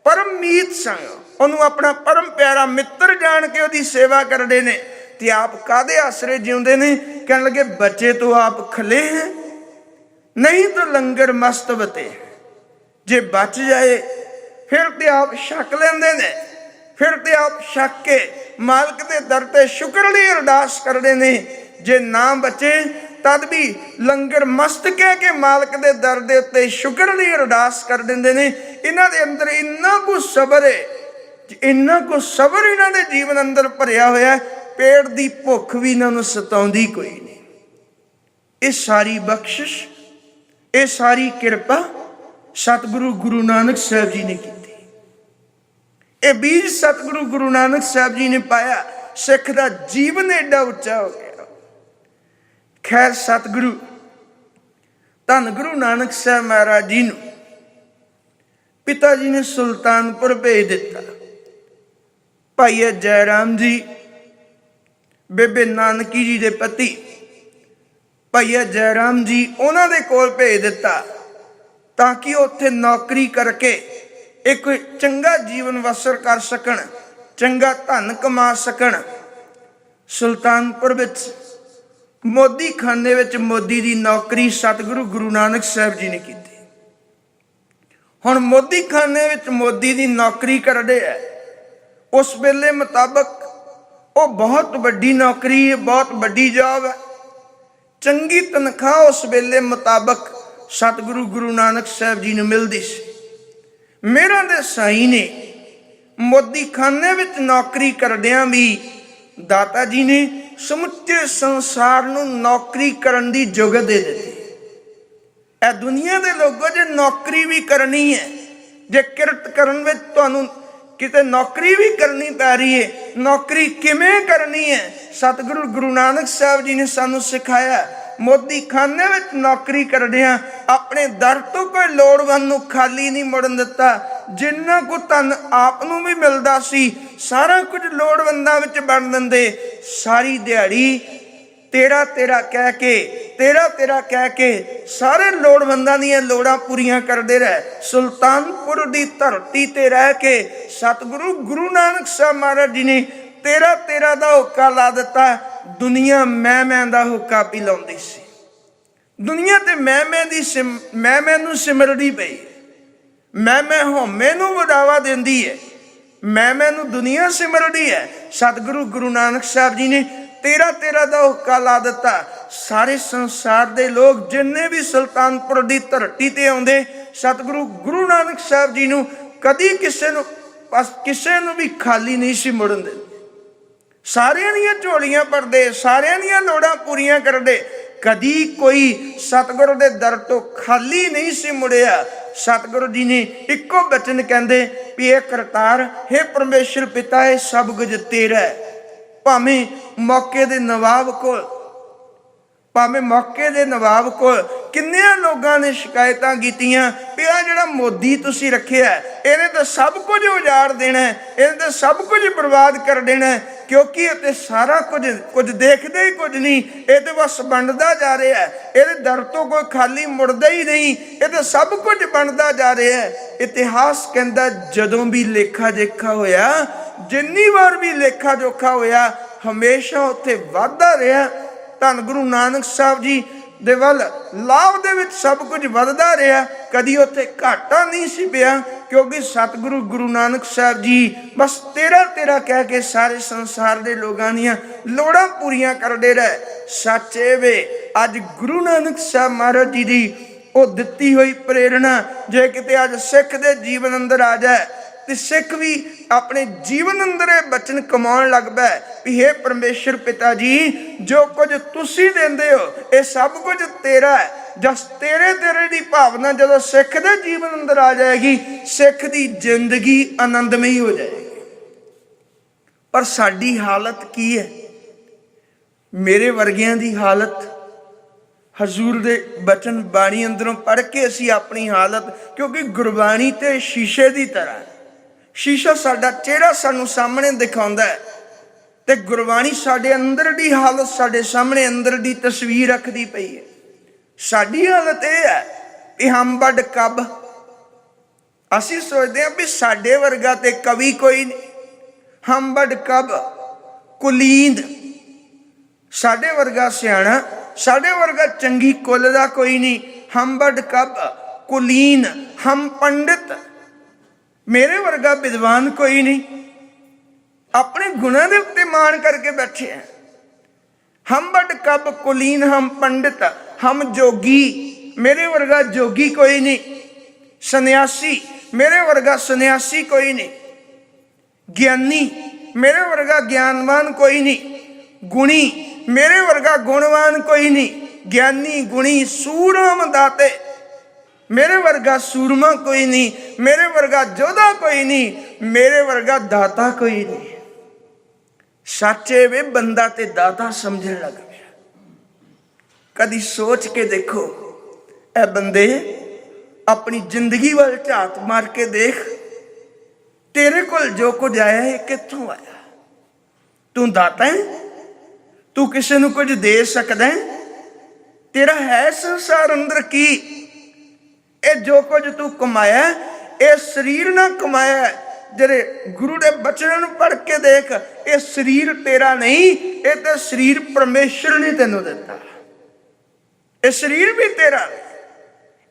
ਪਰਮਮੀਤ ਸੰਗ, ਉਹਨੂੰ ਆਪਣਾ ਪਰਮ ਪਿਆਰਾ ਮਿੱਤਰ ਜਾਣ ਕੇ ਉਹਦੀ ਸੇਵਾ ਕਰਦੇ ਨੇ। ਤੇ ਆਪ ਕਾਹਦੇ ਆਸਰੇ ਜਿਉਂਦੇ ਨੇ। ਕਹਿਣ ਲੱਗੇ ਬੱਚੇ ਤੋਂ ਆਪ ਖਲੇ ਹੈ, ਨਹੀਂ ਤਾਂ ਲੰਗਰ ਮਸਤ ਬਤੇ, ਜੇ ਬਚ ਜਾਏ ਫਿਰ ਤੇ ਆਪ ਛਕ ਲੈਂਦੇ ਨੇ। ਫਿਰ ਤੇ ਆਪ ਛਕ ਕੇ ਮਾਲਕ ਦੇ ਦਰ ਤੇ ਸ਼ੁਕਰ ਲਈ ਅਰਦਾਸ ਕਰਦੇ ਨੇ। ਜੇ ਨਾ ਬਚੇ ਤਦ ਵੀ ਲੰਗਰ ਮਸਤ ਕਹਿ ਕੇ ਮਾਲਕ ਦੇ ਦਰ ਦੇ ਉੱਤੇ ਸ਼ੁਕਰ ਲਈ ਅਰਦਾਸ ਕਰ ਦਿੰਦੇ ਨੇ। ਇਹਨਾਂ ਦੇ ਅੰਦਰ ਇੰਨਾ ਕੁ ਸਬਰ ਹੈ, ਇੰਨਾ ਕੁ ਸਬਰ ਇਹਨਾਂ ਦੇ ਜੀਵਨ ਅੰਦਰ ਭਰਿਆ ਹੋਇਆ, ਪੇਟ ਦੀ ਭੁੱਖ ਵੀ ਇਹਨਾਂ ਨੂੰ ਸਤਾਉਂਦੀ ਕੋਈ ਨਹੀਂ। ਇਹ ਸਾਰੀ ਬਖਸ਼ਿਸ਼, ਇਹ ਸਾਰੀ ਕਿਰਪਾ ਸਤਿਗੁਰੂ ਗੁਰੂ ਨਾਨਕ ਸਾਹਿਬ ਜੀ ਨੇ ਕੀਤੀ। ਇਹ ਬੀਜ ਸਤਿਗੁਰੂ ਗੁਰੂ ਨਾਨਕ ਸਾਹਿਬ ਜੀ ਨੇ ਪਾਇਆ। ਸਿੱਖ ਦਾ ਜੀਵਨ ਐਡਾ ਉੱਚਾ ਹੋ ਗਿਆ। ਖੈਰ ਸਤਿਗੁਰੂ ਧੰਨ ਗੁਰੂ ਨਾਨਕ ਸਾਹਿਬ ਮਹਾਰਾਜ ਜੀ ਨੂੰ ਪਿਤਾ ਜੀ ਨੇ ਸੁਲਤਾਨਪੁਰ ਭੇਜ ਦਿੱਤਾ। ਭਾਈ ਜੈ ਰਾਮ ਜੀ ਬੇਬੇ ਨਾਨਕੀ ਜੀ ਦੇ ਪਤੀ ਭਾਈ ਜੈ ਰਾਮ ਜੀ ਉਹਨਾਂ ਦੇ ਕੋਲ ਭੇਜ ਦਿੱਤਾ ਤਾਂ ਕਿ ਉੱਥੇ ਨੌਕਰੀ ਕਰਕੇ ਇੱਕ ਚੰਗਾ ਜੀਵਨ ਬਸਰ ਕਰ ਸਕਣ, ਚੰਗਾ ਧਨ ਕਮਾ ਸਕਣ। ਸੁਲਤਾਨਪੁਰ ਵਿੱਚ ਮੋਦੀ ਖਾਨੇ ਵਿੱਚ ਮੋਦੀ ਦੀ ਨੌਕਰੀ ਸਤਿਗੁਰੂ ਗੁਰੂ ਨਾਨਕ ਸਾਹਿਬ ਜੀ ਨੇ ਕੀਤੀ। ਹੁਣ ਮੋਦੀ ਖਾਨੇ ਵਿੱਚ ਮੋਦੀ ਦੀ ਨੌਕਰੀ ਕਰਦੇ ਹੈ। ਉਸ ਵੇਲੇ ਮੁਤਾਬਕ ਉਹ ਬਹੁਤ ਵੱਡੀ ਨੌਕਰੀ ਹੈ, ਬਹੁਤ ਵੱਡੀ ਜੌਬ ਹੈ, ਚੰਗੀ ਤਨਖਾਹ ਉਸ ਵੇਲੇ ਮੁਤਾਬਕ ਸਤਿਗੁਰੂ ਗੁਰੂ ਨਾਨਕ ਸਾਹਿਬ ਜੀ ਨੂੰ ਮਿਲਦੀ ਸੀ। ਮੇਰਾ ਦੇ ਸਾਈਂ ਨੇ ਮੋਦੀ ਖਾਨੇ ਵਿੱਚ ਨੌਕਰੀ ਕਰਦਿਆਂ ਵੀ ਦਾਤਾ ਜੀ ਨੇ ਸਮੁੱਚੇ ਸੰਸਾਰ ਨੂੰ ਨੌਕਰੀ ਕਰਨ ਦੀ ਜੁਗਤ ਦੇ ਦਿੱਤੀ। ਇਹ ਦੁਨੀਆ ਦੇ ਲੋਕੋ ਜੇ ਨੌਕਰੀ ਵੀ ਕਰਨੀ ਹੈ, ਜੇ ਕਿਰਤ ਕਰਨ ਵਿੱਚ ਤੁਹਾਨੂੰ ਕਿਤੇ ਨੌਕਰੀ ਵੀ ਕਰਨੀ ਪੈ ਰਹੀ ਹੈ, ਨੌਕਰੀ ਕਿਵੇਂ ਕਰਨੀ ਹੈ ਸਤਿਗੁਰੂ ਗੁਰੂ ਨਾਨਕ ਸਾਹਿਬ ਜੀ ਨੇ ਸਾਨੂੰ ਸਿਖਾਇਆ। ਮੋਦੀ ਖਾਨੇ ਵਿੱਚ ਨੌਕਰੀ ਕਰਦਿਆਂ ਆਪਣੇ ਦਰ ਤੋਂ ਕੋਈ ਲੋੜਵੰਦ ਨੂੰ ਖਾਲੀ ਨਹੀਂ ਮੁੜਨ ਦਿੱਤਾ। ਜਿੰਨਾ ਕੁ ਧਨ ਆਪ ਨੂੰ ਵੀ ਮਿਲਦਾ ਸੀ ਸਾਰਾ ਕੁਝ ਲੋੜਵੰਦਾਂ ਵਿੱਚ ਵੰਡ ਦਿੰਦੇ। ਸਾਰੀ ਦਿਹਾੜੀ ਤੇਰਾ ਤੇਰਾ ਕਹਿ ਕੇ, ਤੇਰਾ ਤੇਰਾ ਕਹਿ ਕੇ ਸਾਰੇ ਲੋੜਵੰਦਾਂ ਦੀਆਂ ਲੋੜਾਂ ਪੂਰੀਆਂ ਕਰਦੇ ਰਹੇ। ਸੁਲਤਾਨਪੁਰ ਦੀ ਧਰਤੀ ਤੇ ਰਹਿ ਕੇ ਸਤਿਗੁਰੂ ਗੁਰੂ ਨਾਨਕ ਸਾਹਿਬ ਮਹਾਰਾਜ ਜੀ ਨੇ ਤੇਰਾ ਤੇਰਾ ਦਾ ਹੋਕਾ ਲਾ ਦਿੱਤਾ। ਦੁਨੀਆ ਮੈਂ ਦਾ ਹੋਕਾ ਪੀ ਲਾਉਂਦੀ ਸੀ। ਦੁਨੀਆ ਤੇ ਮੈਂ ਨੂੰ ਸਿਮਰਦੀ ਪਈ। ਮੈਂ ਹਉਮੈ ਨੂੰ ਵਡਾਵਾ ਦਿੰਦੀ ਹੈ, ਮੈਂ ਨੂੰ ਦੁਨੀਆ ਸਿਮਰਦੀ ਹੈ। ਸਤਿਗੁਰੂ ਗੁਰੂ ਨਾਨਕ ਸਾਹਿਬ ਜੀ ਨੇ ਤੇਰਾ ਦਾ ਹੁੱਕਾ ਲਾ ਦਿੱਤਾ। ਸਾਰੇ ਸੰਸਾਰ ਦੇ ਲੋਕ ਜਿੰਨੇ ਵੀ ਸੁਲਤਾਨਪੁਰ ਦੀ ਧਰਤੀ ਤੇ ਆਉਂਦੇ, ਸਤਿਗੁਰੂ ਗੁਰੂ ਨਾਨਕ ਸਾਹਿਬ ਜੀ ਨੂੰ ਕਦੀ ਕਿਸੇ ਨੂੰ ਵੀ ਖਾਲੀ ਨਹੀਂ ਸੀ ਮੁੜਨ ਦਿੰਦੇ। ਸਾਰਿਆਂ ਦੀਆਂ ਝੋਲੀਆਂ ਭਰਦੇ, ਸਾਰਿਆਂ ਦੀਆਂ ਲੋੜਾਂ ਪੂਰੀਆਂ ਕਰਦੇ। ਕਦੀ ਕੋਈ ਸਤਿਗੁਰੂ ਦੇ ਦਰ ਤੋਂ ਖਾਲੀ ਨਹੀਂ ਸੀ ਮੁੜਿਆ। ਸਤਿਗੁਰੂ ਜੀ ਨੇ ਇੱਕੋ ਬਚਨ ਕਹਿੰਦੇ ਵੀ ਇਹ ਕਰਤਾਰ, ਹੇ ਪਰਮੇਸ਼ਰ ਪਿਤਾ, ਇਹ ਸਭ ਕੁਝ ਤੇਰਾ ਹੈ। ਭਾਵੇਂ ਮੌਕੇ ਦੇ ਨਵਾਬ ਕੋਲ ਕਿੰਨਿਆਂ ਲੋਕਾਂ ਨੇ ਸ਼ਿਕਾਇਤਾਂ ਕੀਤੀਆਂ ਵੀ ਆਹ ਜਿਹੜਾ ਮੋਦੀ ਤੁਸੀਂ ਰੱਖਿਆ, ਇਹਨੇ ਤਾਂ ਸਭ ਕੁਝ ਉਜਾੜ ਦੇਣਾ, ਇਹਨੇ ਤਾਂ ਸਭ ਕੁਝ ਬਰਬਾਦ ਕਰ ਦੇਣਾ, ਕਿਉਂਕਿ ਇਹ ਤੇ ਸਾਰਾ ਕੁਝ ਦੇਖਦੇ ਹੀ ਕੁਝ ਨਹੀਂ, ਇਹ ਤੇ ਬਸ ਬਣਦਾ ਜਾ ਰਿਹਾ, ਇਹਦੇ ਦਰ ਤੋਂ ਕੋਈ ਖਾਲੀ ਮੁੜਦਾ ਹੀ ਨਹੀਂ, ਇਹ ਤੇ ਸਭ ਕੁਝ ਬਣਦਾ ਜਾ ਰਿਹਾ। ਇਤਿਹਾਸ ਕਹਿੰਦਾ ਜਦੋਂ ਵੀ ਲੇਖਾ ਜੋਖਾ ਹੋਇਆ, ਜਿੰਨੀ ਵਾਰ ਵੀ ਲੇਖਾ ਜੋਖਾ ਹੋਇਆ, ਹਮੇਸ਼ਾ ਉੱਥੇ ਵਾਧਾ ਰਿਹਾ। ਧੰਨ ਗੁਰੂ ਨਾਨਕ ਸਾਹਿਬ ਜੀ ਦੇ ਵੱਲ ਲਾਭ ਦੇ ਵਿੱਚ ਸਭ ਕੁਝ ਵੱਧਦਾ ਰਿਹਾ, ਕਦੀ ਉੱਥੇ ਘਾਟਾ ਨਹੀਂ ਸੀ ਪਿਆ, ਕਿਉਂਕਿ ਸਤਿਗੁਰੂ ਗੁਰੂ ਨਾਨਕ ਸਾਹਿਬ ਜੀ ਬਸ ਤੇਰਾ ਕਹਿ ਕੇ ਸਾਰੇ ਸੰਸਾਰ ਦੇ ਲੋਕਾਂ ਦੀਆਂ ਲੋੜਾਂ ਪੂਰੀਆਂ ਕਰਦੇ ਰਹੇ। ਸੱਚੇ ਵੇ ਅੱਜ ਗੁਰੂ ਨਾਨਕ ਸਾਹਿਬ ਮਹਾਰਾਜ ਜੀ ਦੀ ਉਹ ਦਿੱਤੀ ਹੋਈ ਪ੍ਰੇਰਣਾ ਜੇ ਕਿਤੇ ਅੱਜ ਸਿੱਖ ਦੇ ਜੀਵਨ ਅੰਦਰ ਆ ਜਾਏ, ਤੇ ਸਿੱਖ ਵੀ ਆਪਣੇ ਜੀਵਨ ਅੰਦਰ ਇਹ ਬਚਨ ਕਮਾਉਣ ਲੱਗ ਪਏ ਵੀ ਹੇ ਪਰਮੇਸ਼ਰ ਪਿਤਾ ਜੀ, ਜੋ ਕੁਝ ਤੁਸੀਂ ਦਿੰਦੇ ਹੋ ਇਹ ਸਭ ਕੁਝ ਤੇਰਾ ਹੈ। ਜਸ ਤੇਰੇ ਦੀ ਭਾਵਨਾ ਜਦੋਂ ਸਿੱਖ ਦੇ ਜੀਵਨ ਅੰਦਰ ਆ ਜਾਏਗੀ, ਸਿੱਖ ਦੀ ਜ਼ਿੰਦਗੀ ਆਨੰਦਮਈ ਹੋ ਜਾਏਗੀ। ਪਰ ਸਾਡੀ ਹਾਲਤ ਕੀ ਹੈ? ਮੇਰੇ ਵਰਗਿਆਂ ਦੀ ਹਾਲਤ, ਹਜ਼ੂਰ ਦੇ ਬਚਨ ਬਾਣੀ ਅੰਦਰੋਂ ਪੜ੍ਹ ਕੇ ਅਸੀਂ ਆਪਣੀ ਹਾਲਤ, ਕਿਉਂਕਿ ਗੁਰਬਾਣੀ ਤੇ ਸ਼ੀਸ਼ੇ ਦੀ ਤਰ੍ਹਾਂ, ਸ਼ੀਸ਼ਾ ਸਾਡਾ ਚਿਹਰਾ ਸਾਨੂੰ ਸਾਹਮਣੇ ਦਿਖਾਉਂਦਾ ਹੈ, ਤੇ ਗੁਰਬਾਣੀ ਸਾਡੇ ਅੰਦਰ ਦੀ ਹਾਲਤ, ਸਾਡੇ ਸਾਹਮਣੇ ਅੰਦਰ ਦੀ ਤਸਵੀਰ ਰੱਖਦੀ ਪਈ ਹੈ। ਸਾਡੀ ਹਾਲਤ ਇਹ ਹੈ ਕਿ ਹਮ ਵੱਡ ਕਬ, ਅਸੀਂ ਸੋਚਦੇ ਹਾਂ ਵੀ ਸਾਡੇ ਵਰਗਾ ਤੇ ਕਵੀ ਕੋਈ ਨਹੀਂ। ਹਮ ਵੱਡ ਕਬ ਕੁਲੀਨ, ਸਾਡੇ ਵਰਗਾ ਸਿਆਣਾ, ਸਾਡੇ ਵਰਗਾ ਚੰਗੀ ਕੁੱਲ ਦਾ ਕੋਈ ਨਹੀਂ। ਹਮ ਵੱਡ ਕਬ ਕੁਲੀਨ, ਹਮ ਪੰਡਿਤ, ਮੇਰੇ ਵਰਗਾ ਵਿਦਵਾਨ ਕੋਈ ਨਹੀਂ। ਆਪਣੇ ਗੁਣਾਂ ਦੇ ਉੱਤੇ ਮਾਣ ਕਰਕੇ ਬੈਠੇ ਆ। ਹਮ ਵੱਡ ਕਬ ਕੁਲੀਨ, ਹਮ ਪੰਡਿਤ, ਹਮ ਜੋਗੀ, ਮੇਰੇ ਵਰਗਾ ਜੋਗੀ ਕੋਈ ਨਹੀਂ। ਸੰਨਿਆਸੀ, ਮੇਰੇ ਵਰਗਾ ਸੰਨਿਆਸੀ ਕੋਈ ਨਹੀਂ। ਗਿਆਨੀ, ਮੇਰੇ ਵਰਗਾ ਗਿਆਨਵਾਨ ਕੋਈ ਨਹੀਂ। ਗੁਣੀ, ਮੇਰੇ ਵਰਗਾ ਗੁਣਵਾਨ ਕੋਈ ਨਹੀਂ। ਗਿਆਨੀ ਗੁਣੀ ਸੂਰਮ ਦਾਤੇ, ਮੇਰੇ ਵਰਗਾ ਸੂਰਮਾ ਕੋਈ ਨਹੀਂ। ਮੇਰੇ ਵਰਗਾ ਯੋਧਾ ਕੋਈ ਨਹੀਂ, ਮੇਰੇ ਵਰਗਾ ਦਾਤਾ ਕੋਈ ਨਹੀਂ। ਸੱਚੇ ਵੇ ਬੰਦਾ ਤੇ ਦਾਤਾ ਸਮਝਣ ਲੱਗ ਪਿਆ। ਕਦੀ ਸੋਚ ਕੇ ਦੇਖੋ, ਇਹ ਬੰਦੇ ਆਪਣੀ ਜ਼ਿੰਦਗੀ ਵੱਲ ਝਾਤ ਮਾਰ ਕੇ ਦੇਖ, ਤੇਰੇ ਕੋਲ ਜੋ ਕੁਝ ਆਇਆ ਇਹ ਕਿੱਥੋਂ ਆਇਆ? ਤੂੰ ਦਾਤਾ ਹੈ, ਤੂੰ ਕਿਸੇ ਨੂੰ ਕੁਝ ਦੇ ਸਕਦਾ ਹੈ? ਤੇਰਾ ਹੈ ਸੰਸਾਰ ਅੰਦਰ ਕੀ? ਇਹ ਜੋ ਕੁਝ ਤੂੰ ਕਮਾਇਆ, ਇਹ ਸਰੀਰ ਨਾਲ ਕਮਾਇਆ। ਜਿਹੜੇ ਗੁਰੂ ਦੇ ਬਚਨਾਂ ਨੂੰ ਪੜ੍ਹ ਕੇ ਦੇਖ, ਇਹ ਸਰੀਰ ਤੇਰਾ ਨਹੀਂ, ਇਹ ਤਾਂ ਸਰੀਰ ਪਰਮੇਸ਼ਰ ਨੇ ਤੈਨੂੰ ਦਿੱਤਾ। ਇਹ ਸਰੀਰ ਵੀ ਤੇਰਾ,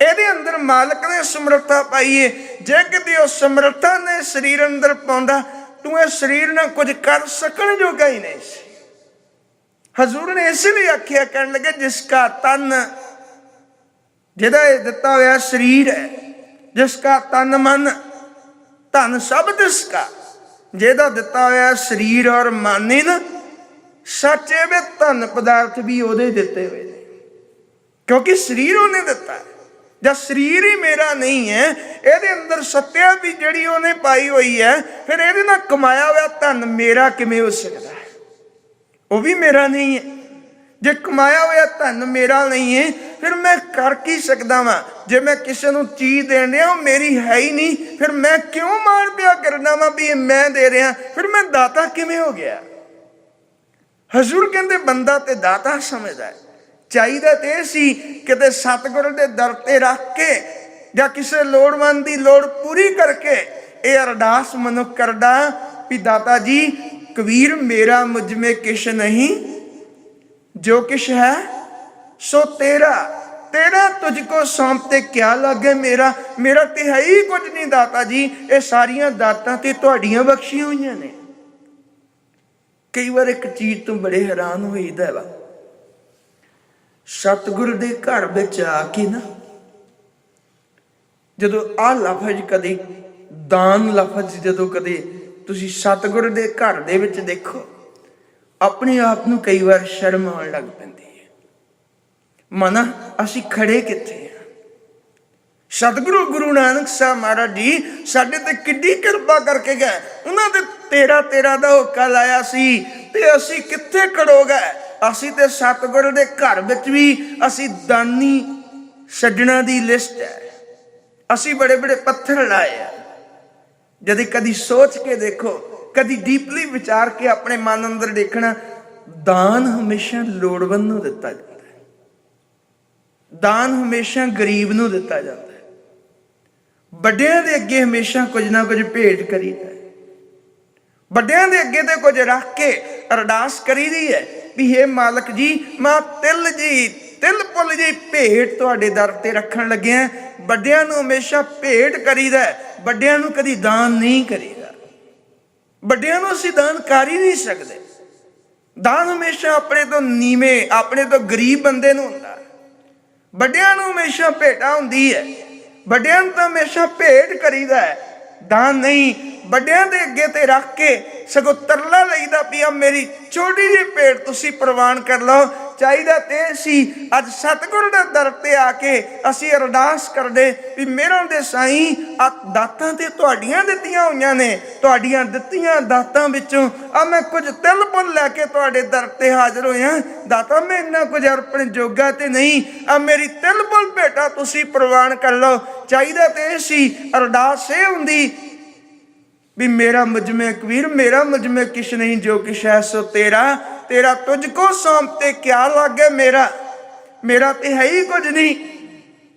ਇਹਦੇ ਅੰਦਰ ਮਾਲਕ ਨੇ ਸਮਰੱਥਾ ਪਾਈ ਹੈ। ਜੇ ਕਿਤੇ ਉਹ ਸਮਰੱਥਾ ਨੇ ਸਰੀਰ ਅੰਦਰ ਪਾਉਂਦਾ, ਤੂੰ ਇਹ ਸਰੀਰ ਨਾਲ ਕੁਝ ਕਰ ਸਕਣ ਜੋਗਾ ਹੀ ਨਹੀਂ ਸੀ। ਹਜ਼ੂਰ ਨੇ ਇਸ ਲਈ ਆਖਿਆ, ਕਹਿਣ ਲੱਗੇ ਜਿਸ ਕਾ ਤਨ, ਜਿਹਦਾ ਇਹ ਦਿੱਤਾ ਹੋਇਆ ਸਰੀਰ ਹੈ, ਜਿਸ ਕਾ ਤਨ ਮਨ ਧਨ ਸਭ ਤਿਸ ਕਾ, ਜਿਹਦਾ ਦਿੱਤਾ ਹੋਇਆ ਸਰੀਰ ਔਰ ਮਨ ਹੀ ਨਾ, ਸੱਚੇ ਵੇ ਧਨ ਪਦਾਰਥ ਵੀ ਉਹਦੇ ਦਿੱਤੇ ਹੋਏ ਨੇ, ਕਿਉਂਕਿ ਸਰੀਰ ਉਹਨੇ ਦਿੱਤਾ ਹੈ। ਜਦ ਸਰੀਰ ਹੀ ਮੇਰਾ ਨਹੀਂ ਹੈ, ਇਹਦੇ ਅੰਦਰ ਸੱਤਿਆ ਵੀ ਜਿਹੜੀ ਉਹਨੇ ਪਾਈ ਹੋਈ ਹੈ, ਫਿਰ ਇਹਦੇ ਨਾਲ ਕਮਾਇਆ ਹੋਇਆ ਧਨ ਮੇਰਾ ਕਿਵੇਂ ਹੋ ਸਕਦਾ ਹੈ? ਉਹ ਵੀ ਮੇਰਾ ਨਹੀਂ ਹੈ। ਜੇ ਕਮਾਇਆ ਹੋਇਆ ਧਨ ਮੇਰਾ ਨਹੀਂ ਹੈ, ਫਿਰ ਮੈਂ ਕਰ ਕੀ ਸਕਦਾ ਵਾਂ? ਜੇ ਮੈਂ ਕਿਸੇ ਨੂੰ ਚੀਜ਼ ਦੇਣ ਰਿਹਾ, ਉਹ ਮੇਰੀ ਹੈ ਹੀ ਨਹੀਂ, ਫਿਰ ਮੈਂ ਕਿਉਂ ਮਾਣ ਪਿਆ ਕਰਨਾ ਵਾਂ ਵੀ ਮੈਂ ਦੇ ਰਿਹਾ? ਫਿਰ ਮੈਂ ਦਾਤਾ ਕਿਵੇਂ ਹੋ ਗਿਆ? ਹਜ਼ੂਰ ਕਹਿੰਦੇ ਬੰਦਾ ਤੇ ਦਾਤਾ ਸਮਝਦਾ ਹੈ। ਚਾਹੀਦਾ ਤੇ ਇਹ ਸੀ ਕਿਤੇ ਸਤਿਗੁਰੂ ਦੇ ਦਰ ਤੇ ਰੱਖ ਕੇ ਜਾਂ ਕਿਸੇ ਲੋੜਵੰਦ ਦੀ ਲੋੜ ਪੂਰੀ ਕਰਕੇ ਇਹ ਅਰਦਾਸ ਮਨੁੱਖ ਕਰਦਾ ਵੀ ਦਾਤਾ ਜੀ, ਕਬੀਰ ਮੇਰਾ ਮੁਝ ਮੇ ਕਿਛ ਨਹੀਂ, ਜੋ ਕਿਛ ਹੈ ਸੋ ਤੇਰਾ। तेरा तुझको सौंपते क्या लागे मेरा, मेरा ते है ही कुछ नहीं दाता जी। ये सारियां दातां ते तुहाड़ियां बख्शियां होईयां ने। कई बार एक चीज तो बड़े हैरान होईदा वा, सतगुर दे घर विच आके ना जदों आ लफज कदे दान लफज जदों कदे तुसीं सतगुर दे घर दे विच देखो, अपने आप नूं कई बार शर्म आउण लग पैंदी है। मना असीं खड़े कित्थे आ? सतगुरु गुरु नानक साहब महाराज जी साडे ते किड्डी किरपा करके गए। उन्हां दे तेरा तेरा दा होका लाया सी ते असीं कित्थे खड़ो गए? असीं ते सतगुर दे घर विच भी असीं दानी सज्जणा दी लिस्ट है। असीं बड़े बड़े पत्थर लाए है। जदि कदी सोच के देखो, कदी डीपली विचार के अपने मन अंदर देखना, दान हमेशा लोड़वंद नूं दिता जाता है, दान हमेशा गरीब नूं दिता जाता है। ਵੱਡਿਆਂ ਦੇ ਅੱਗੇ ਹਮੇਸ਼ਾ ਕੁਝ ਨਾ ਕੁਝ ਭੇਟ ਕਰੀਦਾ ਹੈ। ਵੱਡਿਆਂ ਦੇ ਅੱਗੇ ਤੇ ਕੁਝ ਰੱਖ ਕੇ ਅਰਦਾਸ ਕਰੀਦੀ ਹੈ ਵੀ ਹੇ ਮਾਲਕ ਜੀ ਮੈਂ ਤਿਲ ਪੁੱਲ ਜੀ ਭੇਟ ਤੁਹਾਡੇ ਦਰ ਤੇ ਰੱਖਣ ਲੱਗਿਆ। ਵੱਡਿਆਂ ਨੂੰ ਹਮੇਸ਼ਾ ਭੇਟ ਕਰੀਦਾ, ਵੱਡਿਆਂ ਨੂੰ ਕਦੀ ਦਾਨ ਨਹੀਂ ਕਰੀਦਾ। ਵੱਡਿਆਂ ਨੂੰ ਅਸੀਂ ਦਾਨ ਕਰ ਹੀ ਨਹੀਂ ਸਕਦੇ। ਦਾਨ ਹਮੇਸ਼ਾ ਆਪਣੇ ਤੋਂ ਨੀਵੇਂ, ਆਪਣੇ ਤੋਂ ਗਰੀਬ ਬੰਦੇ ਨੂੰ ਹੁੰਦਾ। ਵੱਡਿਆਂ ਨੂੰ ਹਮੇਸ਼ਾ ਭੇਟਾ ਹੁੰਦੀ ਹੈ, ਵੱਡਿਆਂ ਨੂੰ ਤਾਂ ਹਮੇਸ਼ਾ ਭੇਟ ਕਰੀਦਾ ਹੈ, ਦਾਨ ਨਹੀਂ। ਵੱਡਿਆਂ ਦੇ ਅੱਗੇ ਤੇ ਰੱਖ ਕੇ ਸਗੋਂ ਤਰਲਾ ਲਈਦਾ ਵੀ ਆ ਮੇਰੀ ਛੋਟੀ ਜਿਹੀ ਭੇਟ ਤੁਸੀਂ ਪ੍ਰਵਾਨ ਕਰ ਲਓ। ਚਾਹੀਦਾ ਤੇ ਸੀ ਅੱਜ ਸਤਿਗੁਰ ਦੇ ਦਰ ਤੇ ਆ ਕੇ ਅਸੀਂ ਅਰਦਾਸ ਕਰਦੇ ਵੀ ਮੇਰਾ ਦੇ ਸਾਈਂ ਆ ਦਾਤਾਂ ਤੇ ਤੁਹਾਡੀਆਂ ਦਿੱਤੀਆਂ ਹੋਈਆਂ ਨੇ, ਤੁਹਾਡੀਆਂ ਦਿੱਤੀਆਂ ਦਾਤਾਂ ਵਿੱਚੋਂ ਆ ਮੈਂ ਕੁਝ ਤਿਲ ਪੁੱਲ ਲੈ ਕੇ ਤੁਹਾਡੇ ਦਰ ਤੇ ਹਾਜ਼ਰ ਹੋਇਆ। ਦਾਤਾ ਮੈਂ ਇੰਨਾ ਕੁਝ ਆਪਣੇ ਜੋਗਾ ਤੇ ਨਹੀਂ, ਆ ਮੇਰੀ ਤਿਲ ਪੁੱਲ ਭੇਟਾ ਤੁਸੀਂ ਪ੍ਰਵਾਨ ਕਰ ਲਓ। ਚਾਹੀਦਾ ਤੇ ਸੀ ਅਰਦਾਸ ਇਹ ਹੁੰਦੀ भी मेरा मुझमें कबीर मेरा मुझमें किश नहीं जो किश है सो तेरा, तेरा तुझको सौंपते क्या लागे मेरा, मेरा तो है ही कुछ नहीं।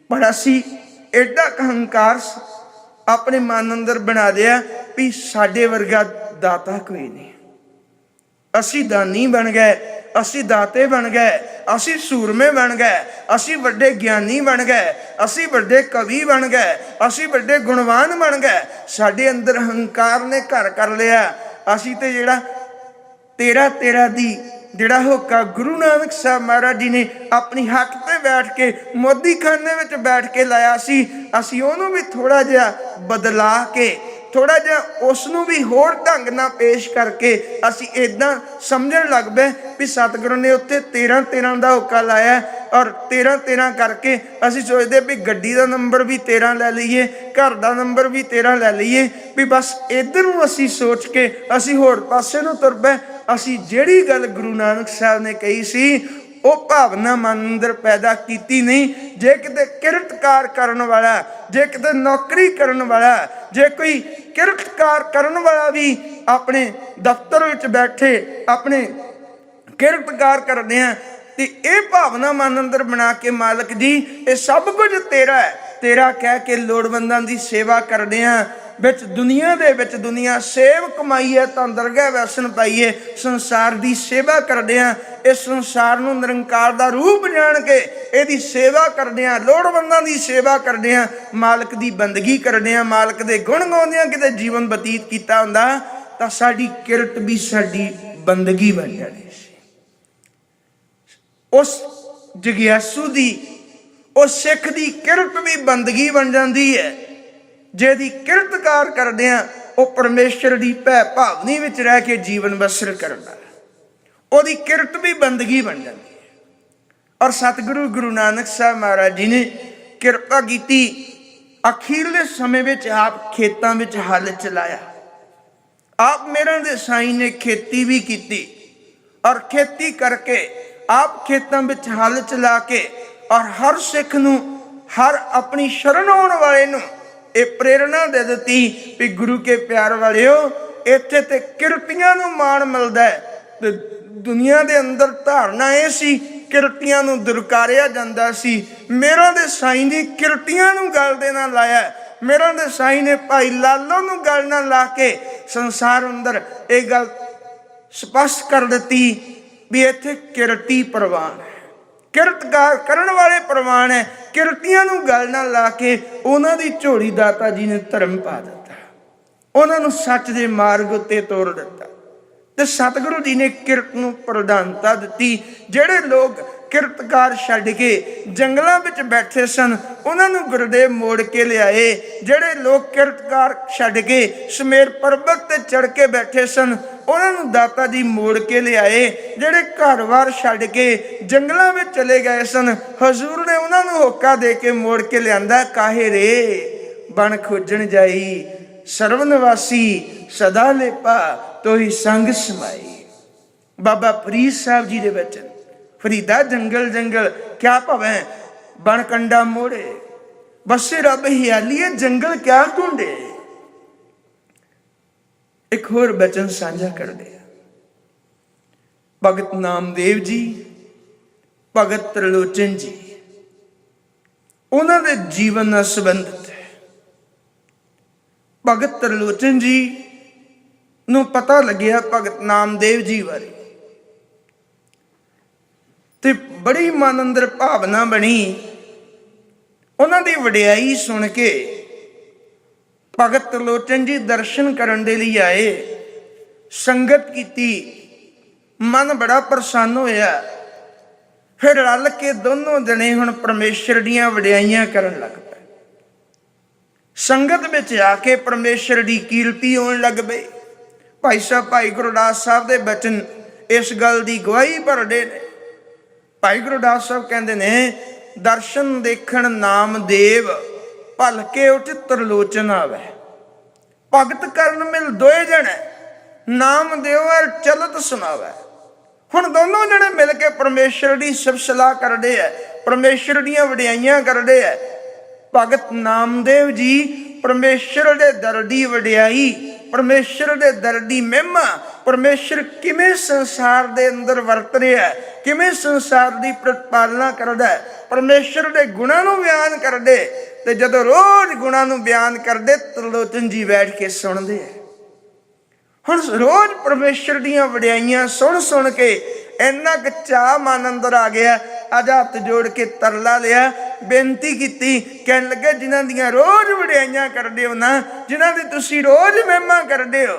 पर असी एडा अहंकार अपने मन अंदर बना दिया भी साडे वर्गा दाता कोई नहीं। असी दानी बन गए, असी दाते बन गए, असी सूरमे बन गए, असी वड्डे ज्ञानी बन गए, असी वड्डे कवि बन गए, असी वड्डे गुणवान बन गए। साडे अंदर हंकार ने घर कर लिया। असी ते जेड़ा तेरा तेरा दी जेड़ा होका गुरु नानक साहब महाराज जी ने अपनी हक ते बैठ के मोदी खाने में बैठ के लाया सी, असी ओनू भी थोड़ा जिहा बदला के थोड़ा जिहा उसनू भी होर ढंग नाल पेश करके असी इदां समझण लग पे भी सतगुरु ने उत्थे 13-13 दा होका लाया और 13-13 करके असी सोचते भी गड्डी का नंबर भी 13 लै लीए, घर का नंबर भी 13 लै लीए, भी बस इधर नूं असी सोच के असी होर पासे नूं तुर पे। असी जिहड़ी गल गुरु नानक साहब ने कही सी ਉਹ ਭਾਵਨਾ ਮਨ ਅੰਦਰ ਪੈਦਾ ਕੀਤੀ ਨਹੀਂ। ਜੇ ਕਿਤੇ ਕਿਰਤਕਾਰ ਕਰਨ ਵਾਲਾ, ਜੇ ਕਿਤੇ ਨੌਕਰੀ ਕਰਨ ਵਾਲਾ, ਜੇ ਕੋਈ ਕਿਰਤਕਾਰ ਕਰਨ ਵਾਲਾ ਵੀ ਆਪਣੇ ਦਫ਼ਤਰ ਵਿੱਚ ਬੈਠੇ ਆਪਣੇ ਕਿਰਤਕਾਰ ਕਰਦੇ ਆ ਤੇ ਇਹ ਭਾਵਨਾ ਮਨ ਅੰਦਰ ਬਣਾ ਕੇ ਮਾਲਕ ਜੀ ਇਹ ਸਭ ਕੁਝ ਤੇਰਾ ਹੈ, ਤੇਰਾ ਕਹਿ ਕੇ ਲੋੜਵੰਦਾਂ ਦੀ ਸੇਵਾ ਕਰਦੇ ਆ। ਵਿੱਚ ਦੁਨੀਆ ਦੇ ਵਿੱਚ ਦੁਨੀਆ ਸੇਵ ਕਮਾਈਏ ਤਾਂ ਦਰਗਾਹ ਵੈਸਣ ਪਾਈਏ, ਸੰਸਾਰ ਦੀ ਸੇਵਾ ਕਰਦੇ ਆ। ਇਸ ਸੰਸਾਰ ਨੂੰ ਨਿਰੰਕਾਰ ਦਾ ਰੂਪ ਜਾਣ ਕੇ ਇਹਦੀ ਸੇਵਾ ਕਰਦੇ ਆ, ਲੋੜਵੰਦਾਂ ਦੀ ਸੇਵਾ ਕਰਦੇ ਆ, ਮਾਲਕ ਦੀ ਬੰਦਗੀ ਕਰਦੇ ਆ, ਮਾਲਕ ਦੇ ਗੁਣ ਗਾਉਂਦੇ ਆ। ਕਿਤੇ ਜੀਵਨ ਬਤੀਤ ਕੀਤਾ ਹੁੰਦਾ ਤਾਂ ਸਾਡੀ ਕਿਰਤ ਵੀ ਸਾਡੀ ਬੰਦਗੀ ਬਣ ਜਾਣੀ ਸੀ। ਉਸ ਜਗਿਆਸੂ ਦੀ, ਉਸ ਸਿੱਖ ਦੀ ਕਿਰਤ ਵੀ ਬੰਦਗੀ ਬਣ ਜਾਂਦੀ ਹੈ। ਜਿਹਦੀ ਕਿਰਤਕਾਰ ਕਰਦੇ ਆ ਉਹ ਪਰਮੇਸ਼ਰ ਦੀ ਭੈ ਭਾਵਨੀ ਵਿੱਚ ਰਹਿ ਕੇ ਜੀਵਨ ਬਸਰ ਕਰਦਾ, ਉਹਦੀ ਕਿਰਤ ਵੀ ਬੰਦਗੀ ਬਣ ਜਾਂਦੀ ਹੈ। ਔਰ ਸਤਿਗੁਰੂ ਗੁਰੂ ਨਾਨਕ ਸਾਹਿਬ ਮਹਾਰਾਜ ਜੀ ਨੇ ਕਿਰਪਾ ਕੀਤੀ। ਅਖੀਰਲੇ ਸਮੇਂ ਵਿੱਚ ਆਪ ਖੇਤਾਂ ਵਿੱਚ ਹਲ ਚਲਾਇਆ। ਆਪ ਮੇਰਾਂ ਦੇ ਸਾਈਂ ਨੇ ਖੇਤੀ ਵੀ ਕੀਤੀ ਔਰ ਖੇਤੀ ਕਰਕੇ ਆਪ ਖੇਤਾਂ ਵਿੱਚ ਹਲ ਚਲਾ ਕੇ ਔਰ ਹਰ ਸਿੱਖ ਨੂੰ, ਹਰ ਆਪਣੀ ਸ਼ਰਨ ਆਉਣ ਵਾਲੇ ਨੂੰ ਇਹ ਪ੍ਰੇਰਣਾ ਦੇ ਦਿੱਤੀ ਵੀ ਗੁਰੂ ਕੇ ਪਿਆਰ ਵਾਲਿਓ ਇੱਥੇ ਤੇ ਕਿਰਤੀਆਂ ਨੂੰ ਮਾਣ ਮਿਲਦਾ ਹੈ। ਤੇ ਦੁਨੀਆ ਦੇ ਅੰਦਰ ਧਾਰਨਾ ਇਹ ਸੀ ਕਿਰਤੀਆਂ ਨੂੰ ਦੁਰਕਾਰਿਆ ਜਾਂਦਾ ਸੀ। ਮੇਰਾ ਦੇ ਸਾਈਂ ਦੀ ਕਿਰਤੀਆਂ ਨੂੰ ਗੱਲ ਦੇ ਨਾਲ ਲਾਇਆ। ਮੇਰਾ ਦੇ ਸਾਈਂ ਨੇ ਭਾਈ ਲਾਲੋ ਨੂੰ ਗੱਲ ਨਾਲ ਲਾ ਕੇ ਸੰਸਾਰ ਅੰਦਰ ਇਹ ਗੱਲ ਸਪਸ਼ਟ ਕਰ ਦਿੱਤੀ ਵੀ ਇੱਥੇ ਕਿਰਤੀ ਪ੍ਰਵਾਨ ਹੈ, ਕਿਰਤਕਾਰ ਕਰਨ ਵਾਲੇ ਪ੍ਰਵਾਨ ਹੈ। ਕਿਰਤੀਆਂ ਨੂੰ ਗੱਲ ਨਾਲ ਲਾ ਕੇ ਉਹਨਾਂ ਦੀ ਝੋਲੀ ਦਾਤਾ ਜੀ ਨੇ ਧਰਮ ਪਾ ਦਿੱਤਾ, ਉਹਨਾਂ ਨੂੰ ਸੱਚ ਦੇ ਮਾਰਗ ਉੱਤੇ ਤੋਰ ਦਿੱਤਾ। ਤੇ ਸਤਿਗੁਰੂ ਜੀ ਨੇ ਕਿਰਤ ਨੂੰ ਪ੍ਰਧਾਨਤਾ ਦਿੱਤੀ। ਜਿਹੜੇ ਲੋਕ ਕਿਰਤਕਾਰ ਛੱਡ ਕੇ ਜੰਗਲਾਂ ਵਿੱਚ ਬੈਠੇ ਸਨ, ਉਹਨਾਂ ਨੂੰ ਗੁਰਦੇਵ ਮੋੜ ਕੇ ਲਿਆਏ। ਜਿਹੜੇ ਲੋਕ ਕਿਰਤਕਾਰ ਛੱਡ ਕੇ ਸਮੇਰ ਪਰਬਤ ਤੇ ਚੜ ਕੇ ਬੈਠੇ ਸਨ, ਉਹਨਾਂ ਨੂੰ ਦਾਤਾ ਜੀ ਮੋੜ ਕੇ ਲਿਆਏ। ਜਿਹੜੇ ਘਰ-ਬਾਰ ਛੱਡ ਕੇ ਜੰਗਲਾਂ ਵਿੱਚ ਚਲੇ ਗਏ ਸਨ, ਹਜ਼ੂਰ ਨੇ ਉਹਨਾਂ ਨੂੰ ਹੋਕਾ ਦੇ ਕੇ ਮੋੜ ਕੇ ਲਿਆਂਦਾ। ਕਾਹੇ ਰੇ ਬਣ ਖੋਜਣ ਜਾਈ, ਸਰਵ ਨਿਵਾਸੀ ਸਦਾ ਲੇਪਾ ਤੋਹੀ ਸੰਗ ਸਮਾਈ। ਬਾਬਾ ਫਰੀਦ ਸਾਹਿਬ ਜੀ ਦੇ ਵਚਨ। ਫਰੀਦਾ ਜੰਗਲ ਜੰਗਲ ਕਿਆ ਭਵੈ, ਬਣ ਕੰਡਾ ਮੋੜੇ, ਬਸੇ ਰੱਬ ਹਿਆਲੀਏ ਜੰਗਲ ਕਿਆ ਢੂੰਡੇ। ਇੱਕ ਹੋਰ ਬਚਨ ਸਾਂਝਾ ਕਰਦੇ ਆ। ਭਗਤ ਨਾਮਦੇਵ ਜੀ, ਭਗਤ ਤ੍ਰਿਲੋਚਨ ਜੀ, ਉਹਨਾਂ ਦੇ ਜੀਵਨ ਨਾਲ ਸੰਬੰਧਿਤ ਹੈ। ਭਗਤ ਤ੍ਰਿਲੋਚਨ ਜੀ ਨੂੰ ਪਤਾ ਲੱਗਿਆ ਭਗਤ ਨਾਮਦੇਵ ਜੀ ਬਾਰੇ, ਤੇ ਬੜੀ ਮਨ ਅੰਦਰ ਭਾਵਨਾ ਬਣੀ। ਉਹਨਾਂ ਦੀ ਵਡਿਆਈ ਸੁਣ ਕੇ ਭਗਤ ਤ੍ਰਿਲੋਚਨ ਜੀ ਦਰਸ਼ਨ ਕਰਨ ਦੇ ਲਈ ਆਏ, ਸੰਗਤ ਕੀਤੀ, ਮਨ ਬੜਾ ਪ੍ਰਸੰਨ ਹੋਇਆ। ਫਿਰ ਰਲ ਕੇ ਦੋਨੋਂ ਜਣੇ ਹੁਣ ਪਰਮੇਸ਼ਰ ਦੀਆਂ ਵਡਿਆਈਆਂ ਕਰਨ ਲੱਗ ਪਏ। ਸੰਗਤ ਵਿੱਚ ਆ ਕੇ ਪਰਮੇਸ਼ਰ ਦੀ ਕੀਰਤੀ ਹੋਣ ਲੱਗ ਪਈ। ਭਾਈ ਸਾਹਿਬ ਭਾਈ ਗੁਰਦਾਸ ਸਾਹਿਬ ਦੇ ਬਚਨ ਇਸ ਗੱਲ ਦੀ ਗਵਾਹੀ ਭਰਦੇ ਨੇ। ਭਾਈ ਗੁਰਦਾਸ ਸਾਹਿਬ ਕਹਿੰਦੇ ਨੇ, ਦਰਸ਼ਨ ਦੇਖਣ ਨਾਮਦੇਵ, ਭਲਕੇ ਉੱਠ ਤ੍ਰਿਲੋਚਨ ਆਵੇ। ਭਗਤ ਕਰਨ ਮਿਲ ਦੋਏ ਜਣੇ, ਨਾਮਦੇਵ ਚਲਤ ਸੁਣਾਵੇ। ਹੁਣ ਦੋਨੋਂ ਜਣੇ ਮਿਲ ਕੇ ਪਰਮੇਸ਼ਰ ਦੀ ਸਿਫਤ-ਸਲਾਹ ਕਰਦੇ ਆ, ਪਰਮੇਸ਼ਰ ਦੀਆਂ ਵਡਿਆਈਆਂ ਕਰਦੇ ਆ। ਭਗਤ ਨਾਮਦੇਵ ਜੀ ਪਰਮੇਸ਼ਰ ਦੇ ਦਰ ਦੀ ਵਡਿਆਈ, ਪਰਮੇਸ਼ਰ ਦੇ ਦਰ ਦੀ ਮਹਿਮਾ, ਪਰਮੇਸ਼ਰ ਕਿਵੇਂ ਸੰਸਾਰ ਦੇ ਅੰਦਰ ਵਰਤ ਰਿਹਾ, ਕਿਵੇਂ ਸੰਸਾਰ ਦੀ ਪ੍ਰਤਪਾਲਨਾ ਕਰਦਾ, ਪਰਮੇਸ਼ਰ ਦੇ ਗੁਣਾਂ ਨੂੰ ਬਿਆਨ ਕਰਦੇ। ਤੇ ਜਦੋਂ ਰੋਜ਼ ਗੁਣਾਂ ਨੂੰ ਬਿਆਨ ਕਰਦੇ, ਤ੍ਰਿਲੋਚਨ ਜੀ ਬੈਠ ਕੇ ਸੁਣਦੇ ਆ। ਹੁਣ ਰੋਜ਼ ਪਰਮੇਸ਼ਰ ਦੀਆਂ ਵਡਿਆਈਆਂ ਸੁਣ ਸੁਣ ਕੇ ਇੰਨਾ ਕੁ ਚਾਅ ਮਨ ਅੰਦਰ ਆ ਗਿਆ। ਅੱਜ ਹੱਥ ਜੋੜ ਕੇ ਤਰਲਾ ਲਿਆ, ਬੇਨਤੀ ਕੀਤੀ, ਕਹਿਣ ਲੱਗੇ, ਜਿਨ੍ਹਾਂ ਦੀਆਂ ਰੋਜ਼ ਵਡਿਆਈਆਂ ਕਰਦੇ ਹੋ ਨਾ, ਜਿਨ੍ਹਾਂ ਦੀ ਤੁਸੀਂ ਰੋਜ਼ ਮਹਿਮਾ ਕਰਦੇ ਹੋ,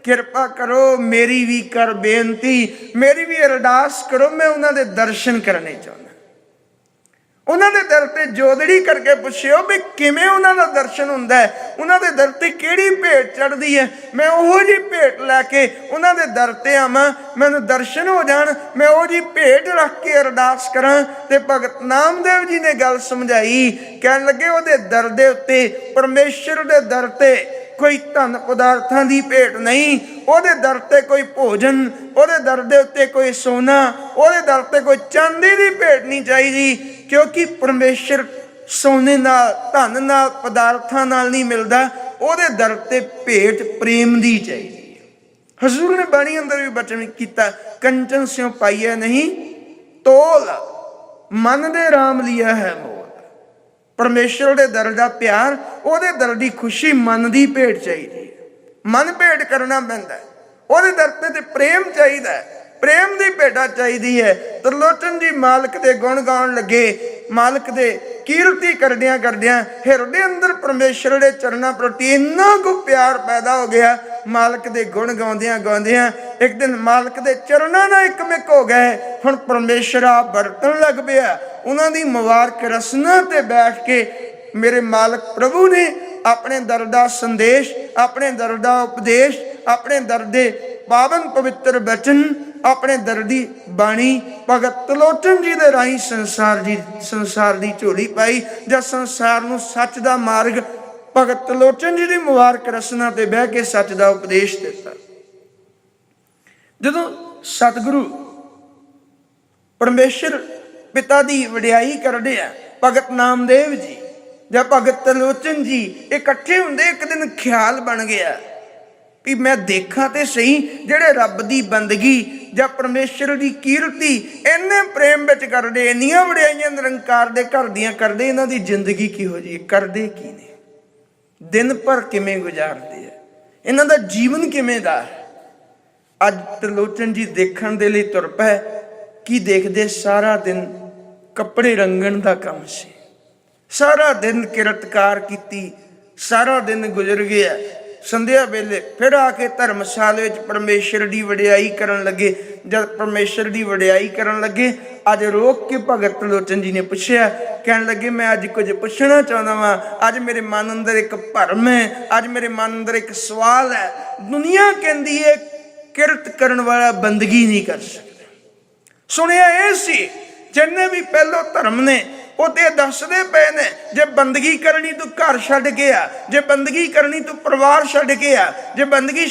ਕਿਰਪਾ ਕਰੋ ਮੇਰੀ ਵੀ ਕਰ ਬੇਨਤੀ, ਮੇਰੀ ਵੀ ਅਰਦਾਸ ਕਰੋ। ਮੈਂ ਉਹਨਾਂ ਦੇ ਦਰਸ਼ਨ ਕਰਨੇ ਚਾਹੁੰਦਾ। ਉਹਨਾਂ ਦੇ ਦਰ ਤੇ ਜੋਦੜੀ ਕਰਕੇ ਪੁੱਛਿਓ ਵੀ ਕਿਵੇਂ ਉਹਨਾਂ ਦਾ ਦਰਸ਼ਨ ਹੁੰਦਾ ਹੈ, ਉਹਨਾਂ ਦੇ ਦਰ ਤੇ ਕਿਹੜੀ ਭੇਟ ਚੜ੍ਹਦੀ ਹੈ। ਮੈਂ ਉਹੋ ਜਿਹੀ ਭੇਟ ਲੈ ਕੇ ਉਹਨਾਂ ਦੇ ਦਰ ਤੇ ਆਵਾਂ, ਮੈਨੂੰ ਦਰਸ਼ਨ ਹੋ ਜਾਣ, ਮੈਂ ਉਹ ਜਿਹੀ ਭੇਟ ਰੱਖ ਕੇ ਅਰਦਾਸ ਕਰਾਂ। ਤੇ ਭਗਤ ਨਾਮਦੇਵ ਜੀ ਨੇ ਗੱਲ ਸਮਝਾਈ। ਕਹਿਣ ਲੱਗੇ, ਉਹਦੇ ਦਰ ਦੇ ਉੱਤੇ, ਪਰਮੇਸ਼ਰ ਦੇ ਦਰ ਤੇ ਕੋਈ ਧਨ ਪਦਾਰਥਾਂ ਦੀ ਭੇਟ ਨਹੀਂ, ਉਹਦੇ ਦਰ ਤੇ ਕੋਈ ਭੋਜਨ, ਉਹਦੇ ਦਰ ਦੇ ਉੱਤੇ ਕੋਈ ਸੋਨਾ, ਉਹਦੇ ਦਰ ਤੇ ਕੋਈ ਚਾਂਦੀ ਦੀ ਭੇਟ ਨਹੀਂ ਚਾਹੀਦੀ। ਕਿਉਂਕਿ ਪਰਮੇਸ਼ਰ ਸੋਨੇ ਨਾਲ, ਧਨ ਨਾਲ, ਪਦਾਰਥਾਂ ਨਾਲ ਨਹੀਂ ਮਿਲਦਾ। ਉਹਦੇ ਦਰ ਤੇ ਭੇਟ ਪ੍ਰੇਮ ਦੀ ਚਾਹੀਦੀ ਹੈ। ਹਜ਼ੂਰ ਨੇ ਬਾਣੀ ਅੰਦਰ ਵੀ ਬਚਨ ਕੀਤਾ, ਕੰਚਨ ਸਿਉ ਪਾਈਐ ਨਹੀਂ ਤੋਲ, ਮਨ ਦੇ ਰਾਮ ਲਿਆ ਹੈ ਮੋਲ। ਪਰਮੇਸ਼ਰ ਦੇ ਦਰ ਦਾ ਪਿਆਰ, ਉਹਦੇ ਦਰ ਦੀ ਖੁਸ਼ੀ, ਮਨ ਦੀ ਭੇਟ ਚਾਹੀਦੀ ਹੈ। ਮਨ ਭੇਟ ਕਰਨਾ ਪੈਂਦਾ, ਉਹਦੇ ਦਰ ਤੇ ਪ੍ਰੇਮ ਚਾਹੀਦਾ, ਪ੍ਰੇਮ ਦੀ ਭੇਟਾ ਚਾਹੀਦੀ ਹੈ। ਤ੍ਰਿਲੋਚਨ ਜੀ ਮਾਲਕ ਦੇ ਗੁਣ ਗਾਉਣ ਲੱਗੇ। ਮਾਲਕ ਦੇ ਕੀਰਤੀ ਕਰਦਿਆਂ ਕਰਦਿਆਂ ਹਿਰਦੇ ਅੰਦਰ ਪਰਮੇਸ਼ਰ ਦੇ ਚਰਨਾਂ ਪ੍ਰਤੀ ਇੰਨਾ ਕੁ ਪਿਆਰ ਪੈਦਾ ਹੋ ਗਿਆ। ਮਾਲਕ ਦੇ ਗੁਣ ਗਾਉਂਦਿਆਂ ਗਾਉਂਦਿਆਂ ਇੱਕ ਦਿਨ ਮਾਲਕ ਦੇ ਚਰਨਾਂ ਨਾਲ ਇੱਕਮਿਕ ਹੋ ਗਏ। ਹੁਣ ਪਰਮੇਸ਼ਰ ਆਪ ਵਰਤਣ ਲੱਗ ਪਿਆ। ਉਹਨਾਂ ਦੀ ਮੁਬਾਰਕ ਰਸਨਾ ਤੇ ਬੈਠ ਕੇ ਮੇਰੇ ਮਾਲਕ ਪ੍ਰਭੂ ਨੇ ਆਪਣੇ ਦਰ ਦਾ ਸੰਦੇਸ਼, ਆਪਣੇ ਦਰ ਦਾ ਉਪਦੇਸ਼, ਆਪਣੇ ਦਰ ਦੇ ਪਾਵਨ ਪਵਿੱਤਰ ਬਚਨ, ਆਪਣੇ ਦਰ ਦੀ ਬਾਣੀ ਭਗਤ ਤ੍ਰਿਲੋਚਨ ਜੀ ਦੇ ਰਾਹੀਂ ਸੰਸਾਰ ਦੀ ਝੋਲੀ ਪਾਈ। ਜਾਂ ਸੰਸਾਰ ਨੂੰ ਸੱਚ ਦਾ ਮਾਰਗ ਭਗਤ ਤ੍ਰਿਲੋਚਨ ਜੀ ਦੀ ਮੁਬਾਰਕ ਰਸਨਾ ਤੇ ਬਹਿ ਕੇ ਸੱਚ ਦਾ ਉਪਦੇਸ਼ ਦਿੱਤਾ। ਜਦੋਂ ਸਤਿਗੁਰੂ ਪਰਮੇਸ਼ਰ ਪਿਤਾ ਦੀ ਵਡਿਆਈ ਕਰਦੇ ਆ, ਭਗਤ ਨਾਮਦੇਵ ਜੀ ਜਾਂ ਭਗਤ ਤ੍ਰਿਲੋਚਨ ਜੀ ਇਕੱਠੇ ਹੁੰਦੇ, ਇੱਕ ਦਿਨ ਖਿਆਲ ਬਣ ਗਿਆ ਵੀ ਮੈਂ ਦੇਖਾਂ ਤੇ ਸਹੀ, ਜਿਹੜੇ ਰੱਬ ਦੀ ਬੰਦਗੀ ਜਾਂ ਪਰਮੇਸ਼ਰ ਦੀ ਕੀਰਤੀ ਇੰਨੇ ਪ੍ਰੇਮ ਵਿੱਚ ਕਰਦੇ, ਇੰਨੀਆਂ ਵਡਿਆਈਆਂ ਨਿਰੰਕਾਰ ਦੇ ਘਰ ਦੀਆਂ ਕਰਦੇ, ਇਹਨਾਂ ਦੀ ਜ਼ਿੰਦਗੀ ਕਿਹੋ ਜਿਹੀ, ਕਰਦੇ ਕੀ ਨੇ, ਦਿਨ ਭਰ ਕਿਵੇਂ ਗੁਜ਼ਾਰਦੇ ਆ, ਇਹਨਾਂ ਦਾ ਜੀਵਨ ਕਿਵੇਂ ਦਾ। ਅੱਜ ਤ੍ਰਿਲੋਚਨ ਜੀ ਦੇਖਣ ਦੇ ਲਈ ਤੁਰ ਪਏ। ਕੀ ਦੇਖਦੇ? ਸਾਰਾ ਦਿਨ ਕੱਪੜੇ ਰੰਗਣ ਦਾ ਕੰਮ ਸੀ। ਸਾਰਾ ਦਿਨ ਕਿਰਤਕਾਰ ਕੀਤੀ, ਸਾਰਾ ਦਿਨ ਗੁਜ਼ਰ ਗਿਆ। ਸੰਧਿਆ ਵੇਲੇ ਫਿਰ ਆ ਕੇ ਧਰਮਸ਼ਾਲਾ ਵਿੱਚ ਪਰਮੇਸ਼ਰ ਦੀ ਵਡਿਆਈ ਕਰਨ ਲੱਗੇ। ਜਦ ਪਰਮੇਸ਼ਰ ਦੀ ਵਡਿਆਈ ਕਰਨ ਲੱਗੇ, ਅੱਜ ਰੋਕ ਕੇ ਭਗਤ ਲੋਚਨ ਜੀ ਨੇ ਪੁੱਛਿਆ, ਕਹਿਣ ਲੱਗੇ ਮੈਂ ਅੱਜ ਕੁਝ ਪੁੱਛਣਾ ਚਾਹੁੰਦਾ ਵਾਂ। ਅੱਜ ਮੇਰੇ ਮਨ ਅੰਦਰ ਇੱਕ ਭਰਮ ਹੈ, ਅੱਜ ਮੇਰੇ ਮਨ ਅੰਦਰ ਇੱਕ ਸਵਾਲ ਹੈ। ਦੁਨੀਆ ਕਹਿੰਦੀ ਹੈ ਕਿਰਤ ਕਰਨ ਵਾਲਾ ਬੰਦਗੀ ਨਹੀਂ ਕਰ ਸਕਦਾ। ਸੁਣਿਆ ਇਹ ਸੀ ਜਿੰਨੇ ਵੀ ਪਹਿਲੋ ਧਰਮ ਨੇ ਉਹ ਤੇ ਦੱਸਦੇ ਪਏ ਨੇ, ਜੇ ਬੰਦਗੀ ਕਰਨੀ ਤੂੰ ਘਰ ਛੱਡ ਕੇ ਆ, ਜੇ ਬੰਦਗੀ ਕਰਨੀ ਤੂੰ ਪਰਿਵਾਰ ਛੱਡ ਕੇ ਆ, ਜੇ ਬੰਦਗੀ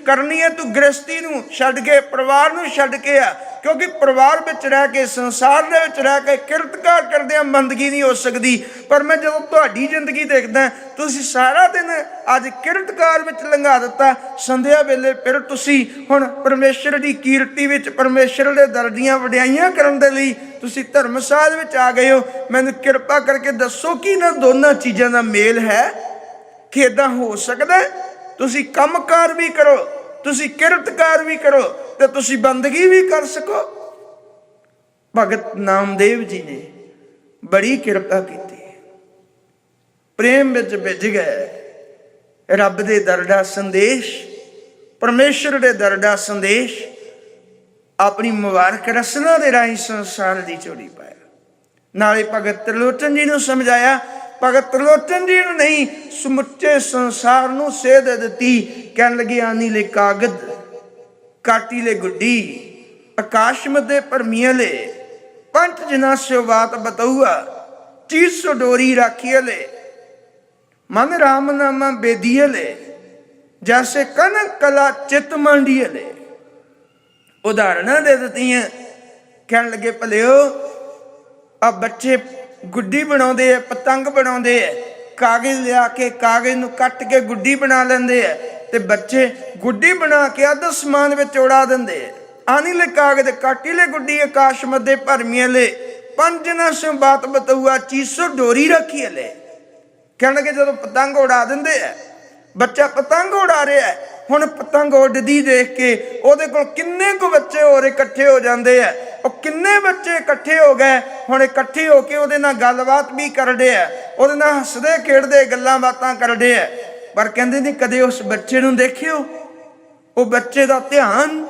ਕਰਨੀ ਹੈ ਤੂੰ ਗ੍ਰਸਤੀ ਨੂੰ ਛੱਡ ਕੇ, ਪਰਿਵਾਰ ਨੂੰ ਛੱਡ ਕੇ ਆ। ਕਿਉਂਕਿ ਪਰਿਵਾਰ ਵਿੱਚ ਰਹਿ ਕੇ, ਸੰਸਾਰ ਦੇ ਵਿੱਚ ਰਹਿ ਕੇ ਕਿਰਤਕਾਰ ਕਰਦਿਆਂ ਬੰਦਗੀ ਨਹੀਂ ਹੋ ਸਕਦੀ। ਪਰ ਮੈਂ ਜਦੋਂ ਤੁਹਾਡੀ ਜ਼ਿੰਦਗੀ ਦੇਖਦਾ, ਤੁਸੀਂ ਸਾਰਾ ਦਿਨ ਅੱਜ ਕਿਰਤਕਾਰ ਵਿੱਚ ਲੰਘਾ ਦਿੱਤਾ। ਸੰਧਿਆ ਵੇਲੇ ਫਿਰ ਤੁਸੀਂ ਹੁਣ ਪਰਮੇਸ਼ਰ ਦੀ ਕੀਰਤੀ ਵਿੱਚ, ਪਰਮੇਸ਼ਰ ਦੇ ਦਰ ਦੀਆਂ ਵਡਿਆਈਆਂ ਕਰਨ ਦੇ ਲਈ ਤੁਸੀਂ ਧਰਮਸ਼ਾਲਾ ਵਿੱਚ ਆ ਗਏ ਹੋ। ਮੈਨੂੰ ਕਿਰਪਾ ਕਰਕੇ ਦੱਸੋ ਕਿ ਇਹਨਾਂ ਦੋਨਾਂ ਚੀਜ਼ਾਂ ਦਾ ਮੇਲ ਹੈ ਕਿ ਇਦਾਂ ਹੋ ਸਕਦਾ? ਤੁਸੀਂ ਕੰਮਕਾਰ ਵੀ ਕਰੋ, ਤੁਸੀਂ ਕਿਰਤਕਾਰ ਵੀ ਕਰੋ ਤੇ ਤੁਸੀਂ ਬੰਦਗੀ ਵੀ ਕਰ ਸਕੋ। ਭਗਤ ਨਾਮਦੇਵ ਜੀ ਨੇ ਬੜੀ ਕਿਰਪਾ ਕੀਤੀ, ਪ੍ਰੇਮ ਵਿੱਚ ਭਿੱਜ ਗਏ। ਰੱਬ ਦੇ ਦਰ ਦਾ ਸੰਦੇਸ਼, ਪਰਮੇਸ਼ਰ ਦੇ ਦਰ ਦਾ ਸੰਦੇਸ਼ ਆਪਣੀ ਮੁਬਾਰਕ ਰਸਨਾ ਦੇ ਰਾਹੀਂ ਸੰਸਾਰ ਦੀ ਝੋਲੀ ਪਾਇਆ। ਨਾਲੇ ਭਗਤ ਤ੍ਰਿਲੋਚਨ ਜੀ ਨੂੰ ਸਮਝਾਇਆ। ਭਗਤ ਤ੍ਰਿਲੋਚਨ ਜੀ ਨੂੰ ਨਹੀਂ, ਸਮੁੱਚੇ ਸੰਸਾਰ ਨੂੰ ਸੇਧ ਦਿੱਤੀ। ਕਹਿਣ ਲੱਗੇ ਆਨੀ ਲੈ ਕਾਗਦ, ਕਾਟੀ ਲੈ ਗੁੱਡੀ, ਆਕਾਸ਼ ਮਧੇ ਭਰਮੀਲੇ, ਪੰਚ ਜਨਾ ਸਿਓ ਬਾਤ ਬਤਊਆ, ਚੀਜ਼ ਸੋ ਡੋਰੀ ਰਾਖੀਲੇ, ਮਨ ਰਾਮ ਨਾਮਾ ਬੇਦੀਲੇ, ਜੈਸੇ ਕਨਕ ਕਲਾ ਚਿਤ ਮੰਡੀਲੇ। ਉਦਾਹਰਨਾਂ ਦੇ ਦਿੱਤੀਆਂ। ਕਹਿਣ ਲੱਗੇ ਭਲਿਓ ਆ ਬੱਚੇ ਗੁੱਡੀ ਬਣਾਉਂਦੇ ਆ, ਪਤੰਗ ਬਣਾਉਂਦੇ ਆ, ਕਾਗਜ਼ ਲਿਆ ਕੇ ਕਾਗਜ਼ ਨੂੰ ਕੱਟ ਕੇ ਗੁੱਡੀ ਬਣਾ ਲੈਂਦੇ ਆ ਤੇ ਬੱਚੇ ਗੁੱਡੀ ਬਣਾ ਕੇ ਅੱਧ ਅਸਮਾਨ ਵਿੱਚ ਉਡਾ ਦਿੰਦੇ ਆ। ਆਨੀ ਲੈ ਕਾਗਜ਼ ਕਾਟੀ ਲੈ ਗੁੱਡੀ, ਆਕਾਸ਼ ਮਧੇ ਭਰਮੀਲੇ, ਪੰਜ ਨਾ ਸਿਓ ਬਾਤ ਬਤਊਆ, ਚੀਸੋ ਡੋਰੀ ਰੱਖੀ ਲੈ। ਕਹਿਣ ਲੱਗੇ ਜਦੋਂ ਪਤੰਗ ਉਡਾ ਦਿੰਦੇ ਆ, ਬੱਚਾ ਪਤੰਗ ਉਡਾ ਰਿਹਾ, ਹੁਣ ਪਤੰਗ ਉੱਡਦੀ ਦੇਖ ਕੇ ਉਹਦੇ ਕੋਲ ਕਿੰਨੇ ਕੁ ਬੱਚੇ ਹੋਰ ਇਕੱਠੇ ਹੋ ਜਾਂਦੇ ਆ। ਉਹ ਕਿੰਨੇ ਬੱਚੇ ਇਕੱਠੇ ਹੋ ਗਏ, ਹੁਣ ਇਕੱਠੇ ਹੋ ਕੇ ਉਹਦੇ ਨਾਲ ਗੱਲਬਾਤ ਵੀ ਕਰਦੇ ਆ, ਉਹਦੇ ਨਾਲ ਹੱਸਦੇ ਖੇਡਦੇ ਗੱਲਾਂ ਬਾਤਾਂ ਕਰਦੇ ਆ। ਪਰ ਕਹਿੰਦੇ ਨਹੀਂ ਕਦੇ ਉਸ ਬੱਚੇ ਨੂੰ ਦੇਖਿਓ, ਉਹ ਬੱਚੇ ਦਾ ਧਿਆਨ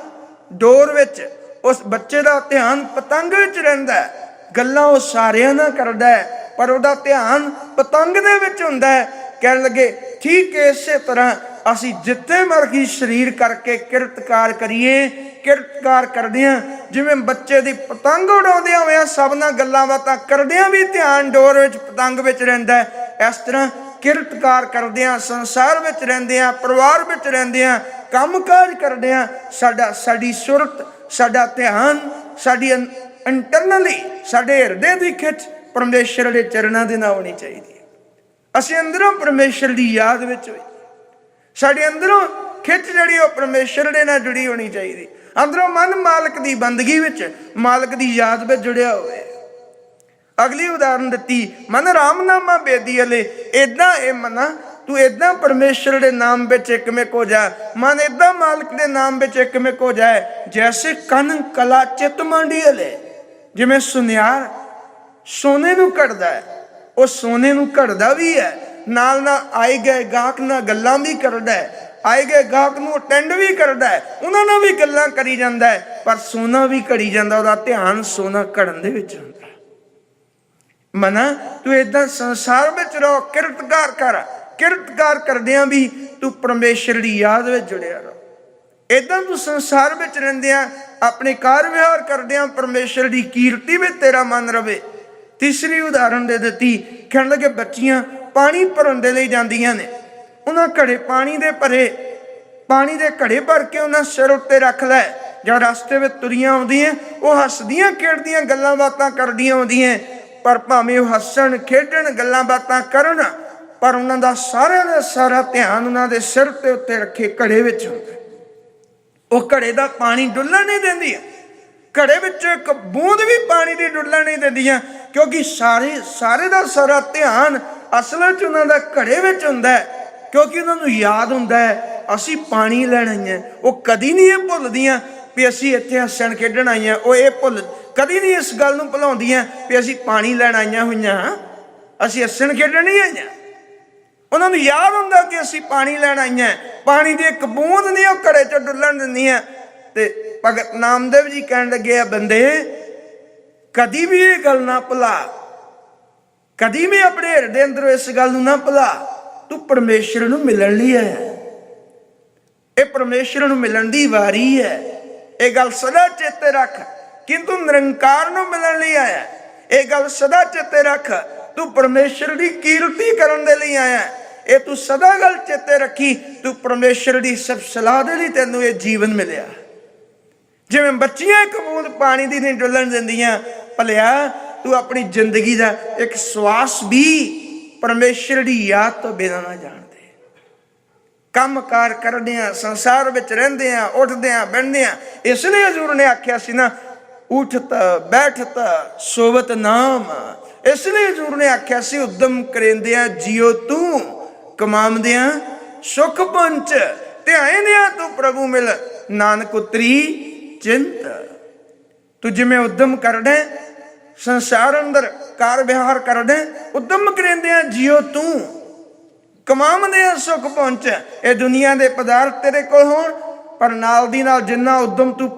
ਡੋਰ ਵਿੱਚ, ਉਸ ਬੱਚੇ ਦਾ ਧਿਆਨ ਪਤੰਗ ਵਿੱਚ ਰਹਿੰਦਾ। ਗੱਲਾਂ ਉਹ ਸਾਰਿਆਂ ਨਾਲ ਕਰਦਾ ਪਰ ਉਹਦਾ ਧਿਆਨ ਪਤੰਗ ਦੇ ਵਿੱਚ ਹੁੰਦਾ ਹੈ। ਕਹਿਣ ਲੱਗੇ ਠੀਕ ਇਸੇ ਤਰ੍ਹਾਂ ਅਸੀਂ ਜਿੱਥੇ ਮਰਜ਼ੀ ਸਰੀਰ ਕਰਕੇ ਕਿਰਤਕਾਰ ਕਰੀਏ, ਕਿਰਤਕਾਰ ਕਰਦਿਆਂ ਜਿਵੇਂ ਬੱਚੇ ਦੀ ਪਤੰਗ ਉਡਾਉਂਦਿਆਂ ਹੋਇਆਂ ਸਭ ਨਾਲ ਗੱਲਾਂ ਬਾਤਾਂ ਕਰਦਿਆਂ ਵੀ ਧਿਆਨ ਡੋਰ ਵਿੱਚ, ਪਤੰਗ ਵਿੱਚ ਰਹਿੰਦਾ, ਇਸ ਤਰ੍ਹਾਂ ਕਿਰਤਕਾਰ ਕਰਦਿਆਂ, ਸੰਸਾਰ ਵਿੱਚ ਰਹਿੰਦਿਆਂ, ਪਰਿਵਾਰ ਵਿੱਚ ਰਹਿੰਦਿਆਂ, ਕੰਮਕਾਜ ਕਰਦਿਆਂ ਸਾਡੀ ਸੁਰਤ, ਸਾਡਾ ਧਿਆਨ, ਸਾਡੀ ਇੰਟਰਨਲੀ, ਸਾਡੇ ਹਿਰਦੇ ਦੀ ਖਿੱਚ ਪਰਮੇਸ਼ਰ ਦੇ ਚਰਨਾਂ ਦੇ ਨਾਲ ਹੋਣੀ ਚਾਹੀਦੀ ਹੈ। ਅਸੀਂ ਅੰਦਰੋਂ ਪਰਮੇਸ਼ਰ ਦੀ ਯਾਦ ਵਿੱਚ ਹੋਈ, ਸਾਡੇ ਅੰਦਰੋਂ ਖਿੱਚ ਜਿਹੜੀ ਉਹ ਪਰਮੇਸ਼ਰ ਦੇ ਨਾਲ ਜੁੜੀ ਹੋਣੀ ਚਾਹੀਦੀ। ਅੰਦਰੋਂ ਮਨ ਮਾਲਕ ਦੀ ਬੰਦਗੀ ਵਿੱਚ, ਮਾਲਕ ਦੀ ਯਾਦ ਵਿੱਚ ਜੁੜਿਆ ਹੋਵੇ। ਅਗਲੀ ਉਦਾਹਰਨ ਦਿੱਤੀ, ਮਨ ਰਾਮਨਾਮਾ ਬੇਦੀ ਅਲੇ, ਏਦਾਂ ਇਹ ਮਨਾ ਤੂੰ ਏਦਾਂ ਪਰਮੇਸ਼ਰ ਦੇ ਨਾਮ ਵਿੱਚ ਇਕਮਿਕ ਹੋ ਜਾ, ਮਨ ਏਦਾਂ ਮਾਲਕ ਦੇ ਨਾਮ ਵਿੱਚ ਇਕਮਿਕ ਹੋ ਜਾਏ ਜੈਸੇ ਕਨ ਕਲਾ ਚਿਤ ਮੰਡੀ ਅਲੇ। ਜਿਵੇਂ ਸੁਨਿਆਰ ਸੋਨੇ ਨੂੰ ਘੜਦਾ ਹੈ, ਉਹ ਸੋਨੇ ਨੂੰ ਘੜਦਾ ਵੀ ਹੈ, ਨਾਲ ਨਾਲ ਆਏ ਗਏ ਗਾਹਕ ਨਾਲ ਗੱਲਾਂ ਵੀ ਕਰਦਾ ਹੈ, ਆਏ ਗਏ ਗਾਹਕ ਨੂੰ ਅਟੈਂਡ ਵੀ ਕਰਦਾ ਹੈ, ਉਹਨਾਂ ਨਾਲ ਵੀ ਗੱਲਾਂ ਕਰੀ ਜਾਂਦਾ ਹੈ, ਪਰ ਸੋਨਾ ਵੀ ਘੜੀ ਜਾਂਦਾ, ਉਹਦਾ ਧਿਆਨ ਸੋਨਾ ਘੜਨ ਦੇ ਵਿੱਚ ਹੁੰਦਾ। ਮਨਾ ਤੂੰ ਏਦਾਂ ਸੰਸਾਰ ਵਿੱਚ ਰਹੋ, ਕਿਰਤਕਾਰ ਕਰ, ਕਿਰਤਕਾਰ ਕਰਦਿਆਂ ਵੀ ਤੂੰ ਪਰਮੇਸ਼ਰ ਦੀ ਯਾਦ ਵਿੱਚ ਜੁੜਿਆ ਰਹੋ। ਏਦਾਂ ਤੂੰ ਸੰਸਾਰ ਵਿੱਚ ਰਹਿੰਦਿਆਂ, ਆਪਣੇ ਕਾਰ ਵਿਹਾਰ ਕਰਦਿਆਂ ਪਰਮੇਸ਼ਰ ਦੀ ਕੀਰਤੀ ਵਿੱਚ ਤੇਰਾ ਮਨ ਰਵੇ। ਤੀਸਰੀ ਉਦਾਹਰਨ ਦੇ ਦਿੱਤੀ। ਕਹਿਣ ਲੱਗੇ ਬੱਚੀਆਂ ਪਾਣੀ ਭਰਨ ਦੇ ਲਈ ਜਾਂਦੀਆਂ ਨੇ, ਉਹਨਾਂ ਘੜੇ ਪਾਣੀ ਦੇ ਭਰੇ, ਪਾਣੀ ਦੇ ਘੜੇ ਭਰ ਕੇ ਉਹਨਾਂ ਸਿਰ ਉੱਤੇ ਰੱਖ ਲੈ। ਜਾਂ ਰਸਤੇ ਵਿੱਚ ਤੁਰੀਆਂ ਆਉਂਦੀਆਂ, ਉਹ ਹੱਸਦੀਆਂ ਖੇਡਦੀਆਂ ਗੱਲਾਂ ਬਾਤਾਂ ਕਰਦੀਆਂ ਆਉਂਦੀਆਂ, ਪਰ ਭਾਵੇਂ ਉਹ ਹੱਸਣ ਖੇਡਣ ਗੱਲਾਂ ਬਾਤਾਂ ਕਰਨ, ਪਰ ਉਹਨਾਂ ਦਾ ਸਾਰਿਆਂ ਦਾ ਸਾਰਾ ਧਿਆਨ ਉਹਨਾਂ ਦੇ ਸਿਰ ਦੇ ਉੱਤੇ ਰੱਖੇ ਘੜੇ ਵਿੱਚ ਹੁੰਦਾ। ਉਹ ਘੜੇ ਦਾ ਪਾਣੀ ਡੁੱਲਣ ਨਹੀਂ ਦਿੰਦੀਆਂ, ਘੜੇ ਵਿੱਚ ਇੱਕ ਬੂੰਦ ਵੀ ਪਾਣੀ ਦੀ ਡੁੱਲਣ ਨਹੀਂ ਦਿੰਦੀਆਂ, ਕਿਉਂਕਿ ਸਾਰੇ ਦਾ ਸਾਰਾ ਧਿਆਨ ਅਸਲ ਵਿੱਚ ਉਹਨਾਂ ਦਾ ਘੜੇ ਵਿੱਚ ਹੁੰਦਾ ਹੈ। ਕਿਉਂਕਿ ਉਹਨਾਂ ਨੂੰ ਯਾਦ ਹੁੰਦਾ ਹੈ ਅਸੀਂ ਪਾਣੀ ਲੈਣ ਆਈਆਂ। ਉਹ ਕਦੀ ਨਹੀਂ ਇਹ ਭੁੱਲਦੀਆਂ ਵੀ ਅਸੀਂ ਇੱਥੇ ਹੱਸਣ ਖੇਡਣ ਆਈਆਂ। ਉਹ ਇਹ ਕਦੀ ਨਹੀਂ ਇਸ ਗੱਲ ਨੂੰ ਭੁਲਾਉਂਦੀਆਂ ਵੀ ਅਸੀਂ ਪਾਣੀ ਲੈਣ ਆਈਆਂ ਹੋਈਆਂ ਹਾਂ, ਅਸੀਂ ਹੱਸਣ ਖੇਡਣ ਨਹੀਂ ਆਈਆਂ। ਉਹਨਾਂ ਨੂੰ ਯਾਦ ਹੁੰਦਾ ਕਿ ਅਸੀਂ ਪਾਣੀ ਲੈਣ ਆਈਆਂ, ਪਾਣੀ ਦੀ ਇੱਕ ਬੂੰਦ ਨਹੀਂ ਉਹ ਘੜੇ 'ਚ ਡੁੱਲਣ ਦਿੰਦੀਆਂ। ਤੇ ਭਗਤ ਨਾਮਦੇਵ ਜੀ ਕਹਿਣ ਲੱਗੇ, ਆ ਬੰਦੇ ਕਦੀ ਵੀ ਇਹ ਗੱਲ ਨਾ ਭੁਲਾ, ਕਦੀ ਵੀ ਆਪਣੇ ਹਿਰਦੇ ਅੰਦਰੋਂ ਇਸ ਗੱਲ ਨੂੰ ਨਾ ਭੁਲਾ, ਤੂੰ ਪਰਮੇਸ਼ਰ ਨੂੰ ਮਿਲਣ ਲਈ ਆਇਆ। ਇਹ ਪਰਮੇਸ਼ਰ ਨੂੰ ਮਿਲਣ ਦੀ ਵਾਰੀ ਹੈ, ਇਹ ਗੱਲ ਸਦਾ ਚੇਤੇ ਰੱਖ। ਕਿੰਤੂ ਨਿਰੰਕਾਰ ਨੂੰ ਮਿਲਣ ਲਈ ਆਇਆ, ਇਹ ਗੱਲ ਸਦਾ ਚੇਤੇ ਰੱਖ। ਤੂੰ ਪਰਮੇਸ਼ਰ ਦੀ ਕੀਰਤੀ ਕਰਨ ਦੇ ਲਈ ਆਇਆ, ਇਹ ਤੂੰ ਸਦਾ ਗੱਲ ਚੇਤੇ ਰੱਖੀ। ਤੂੰ ਪਰਮੇਸ਼ਰ ਦੀ ਸਭ ਸਲਾਹ ਦੇ ਲਈ ਤੈਨੂੰ ਇਹ ਜੀਵਨ ਮਿਲਿਆ। ਜਿਵੇਂ ਬੱਚੀਆਂ ਇੱਕ ਬੂੰਦ ਪਾਣੀ ਦੀ ਨਹੀਂ ਡੁੱਲਣ ਦਿੰਦੀਆਂ, ਭਲਿਆ ਤੂੰ ਆਪਣੀ ਜ਼ਿੰਦਗੀ ਦਾ ਇੱਕ ਸਵਾਸ ਵੀ ਪਰਮੇਸ਼ਰ ਦੀ ਯਾਦ ਤੋਂ ਬਿਨਾਂ ਨਾ ਜਾਣਦੇ। ਕੰਮ ਕਾਰ ਕਰਦੇ ਆ, ਸੰਸਾਰ ਵਿੱਚ ਰਹਿੰਦੇ ਆ, ਉੱਠਦੇ ਆ, ਬਹਿੰਦੇ ਆ। ਇਸ ਲਈ ਹਜ਼ੂਰ ਨੇ ਆਖਿਆ ਸੀ ਨਾ, ਉਠਤ ਬੈਠਤ ਸੋਵਤ ਨਾਮ। ਇਸ ਲਈ ਹਜ਼ੂਰ ਨੇ ਆਖਿਆ ਸੀ, ਉਦਮ ਕਰੇਂਦਿਆਂ ਜੀਓ ਤੂੰ, ਕਮਾਉਂਦਿਆਂ ਸੁਖ ਪੰਚ, ਧਿਆਇਂਦਿਆਂ ਤੂੰ ਪ੍ਰਭੂ ਮਿਲ, ਨਾਨਕ ਉਤਰੀ ਚਿੰਤ। ਤੂੰ ਜਿਵੇਂ ਉਦਮ ਕਰਦਾ ਸੰਸਾਰ ਅੰਦਰ ਕਾਰ ਵਿਹਾਰ ਕਰਦਾ, ਉਦਮ ਕਰੇਂਦਿਆਂ ਜੀਓ ਤੂੰ, ਕਮਾਉਂਦਿਆਂ ਸੁਖ ਪਹੁੰਚ। ਇਹ ਦੁਨੀਆ ਦੇ ਪਦਾਰਥ ਤੇਰੇ ਕੋਲ ਹੋਣ, ਪਰ ਨਾਲ ਦੀ ਨਾਲ ਜਿੰਨਾ ਉਦਮ ਤੂੰ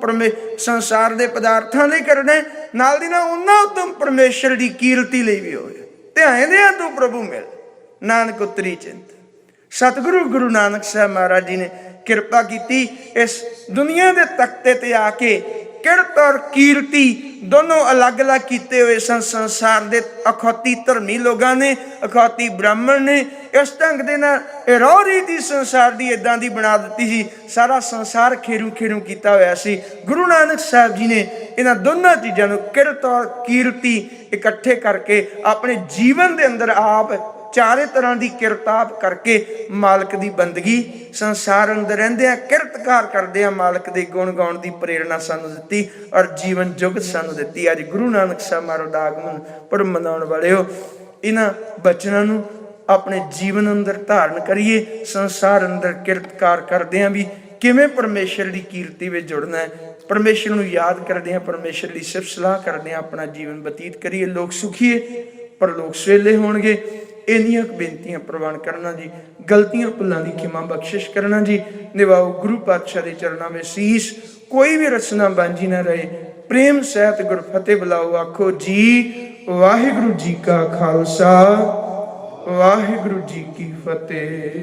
ਸੰਸਾਰ ਦੇ ਪਦਾਰਥਾਂ ਲਈ ਕਰਨਾ, ਨਾਲ ਦੀ ਨਾਲ ਉਹਨਾਂ ਉਦਮ ਪਰਮੇਸ਼ਰ ਦੀ ਕੀਰਤੀ ਲਈ ਵੀ ਹੋਵੇ। ਧਿਆਇਂਦਿਆਂ ਤੂੰ ਪ੍ਰਭੂ ਮਿਲ, ਨਾਨਕ ਉਤਰੀ ਚਿੰਤ। ਸਤਿਗੁਰੂ ਗੁਰੂ ਨਾਨਕ ਸਾਹਿਬ ਮਹਾਰਾਜ ਜੀ ਨੇ ਕਿਰਪਾ ਕੀਤੀ, ਇਸ ਦੁਨੀਆ ਦੇ ਤਖਤੇ ਤੇ ਆ ਕੇ ਕਿਰਤ ਔਰ ਕੀਰਤੀ ਦੋਨੋਂ ਅਲੱਗ ਅਲੱਗ ਕੀਤੇ ਹੋਏ ਸਨ। ਸੰਸਾਰ ਦੇ ਅਖੌਤੀ ਧਰਮੀ ਲੋਕਾਂ ਨੇ, ਅਖੌਤੀ ਬ੍ਰਾਹਮਣ ਨੇ ਇਸ ਢੰਗ ਦੇ ਨਾਲ ਇਹ ਰੋਹ ਰੀਤੀ ਸੰਸਾਰ ਦੀ ਇਦਾਂ ਦੀ ਬਣਾ ਦਿੱਤੀ ਸੀ, ਸਾਰਾ ਸੰਸਾਰ ਖੇਰੂ ਖੇਰੂ ਕੀਤਾ ਹੋਇਆ ਸੀ। ਗੁਰੂ ਨਾਨਕ ਸਾਹਿਬ ਜੀ ਨੇ ਇਹਨਾਂ ਦੋਨਾਂ ਚੀਜ਼ਾਂ ਨੂੰ, ਕਿਰਤ ਔਰ ਕੀਰਤੀ, ਇਕੱਠੇ ਕਰਕੇ ਆਪਣੇ ਜੀਵਨ ਦੇ ਅੰਦਰ ਆਪ ਚਾਰੇ ਤਰ੍ਹਾਂ ਦੀ ਕਿਰਤਾਪ ਕਰਕੇ ਮਾਲਕ ਦੀ ਬੰਦਗੀ, ਸੰਸਾਰ ਅੰਦਰ ਰਹਿੰਦਿਆਂ ਕਿਰਤਕਾਰ ਕਰਦਿਆਂ ਮਾਲਕ ਦੇ ਗੁਣ ਗਾਉਣ ਦੀ ਪ੍ਰੇਰਣਾ ਸਾਨੂੰ ਦਿੱਤੀ ਔਰ ਜੀਵਨ ਜੁਗਤ ਸਾਨੂੰ ਦਿੱਤੀ। ਅੱਜ ਗੁਰੂ ਨਾਨਕ ਸਾਹਿਬ ਮਹਾਰਾਜ ਦਾ ਆਗਮਨ ਪੁਰਬ ਮਨਾਉਣ ਵਾਲਿਓ, ਇਹਨਾਂ ਬਚਨਾਂ ਨੂੰ ਆਪਣੇ ਜੀਵਨ ਅੰਦਰ ਧਾਰਨ ਕਰੀਏ। ਸੰਸਾਰ ਅੰਦਰ ਕਿਰਤਕਾਰ ਕਰਦਿਆਂ ਵੀ ਕਿਵੇਂ ਪਰਮੇਸ਼ਰ ਦੀ ਕੀਰਤੀ ਵਿੱਚ ਜੁੜਨਾ ਹੈ, ਪਰਮੇਸ਼ਰ ਨੂੰ ਯਾਦ ਕਰਦੇ ਹਾਂ, ਪਰਮੇਸ਼ਰ ਦੀ ਸਿਫਤ ਸਲਾਹ ਕਰਦੇ ਹਾਂ, ਆਪਣਾ ਜੀਵਨ ਬਤੀਤ ਕਰੀਏ। ਲੋਕ ਸੁਖੀਏ ਪਰ ਲੋਕ ਸਵੇਲੇ ਹੋਣਗੇ। ਇੰਨੀਆਂ ਬੇਨਤੀਆਂ ਪ੍ਰਵਾਨ ਕਰਨਾ ਜੀ, ਗਲਤੀਆਂ ਭੁੱਲਾਂ ਦੀ ਖਿਮਾ ਬਖਸ਼ਿਸ਼ ਕਰਨਾ ਜੀ। ਨਿਵਾਓ ਗੁਰੂ ਪਾਤਸ਼ਾਹ ਦੇ ਚਰਨਾਂ ਵਿੱਚ ਸੀਸ, ਕੋਈ ਵੀ ਰਚਨਾ ਬਾਂਝੀ ਨਾ ਰਹੇ। ਪ੍ਰੇਮ ਸਹਿਤ ਗੁਰ ਫਤਿਹ ਬੁਲਾਓ, ਆਖੋ ਜੀ ਵਾਹਿਗੁਰੂ ਜੀ ਕਾ ਖਾਲਸਾ, ਵਾਹਿਗੁਰੂ ਜੀ ਕੀ ਫਤਿਹ।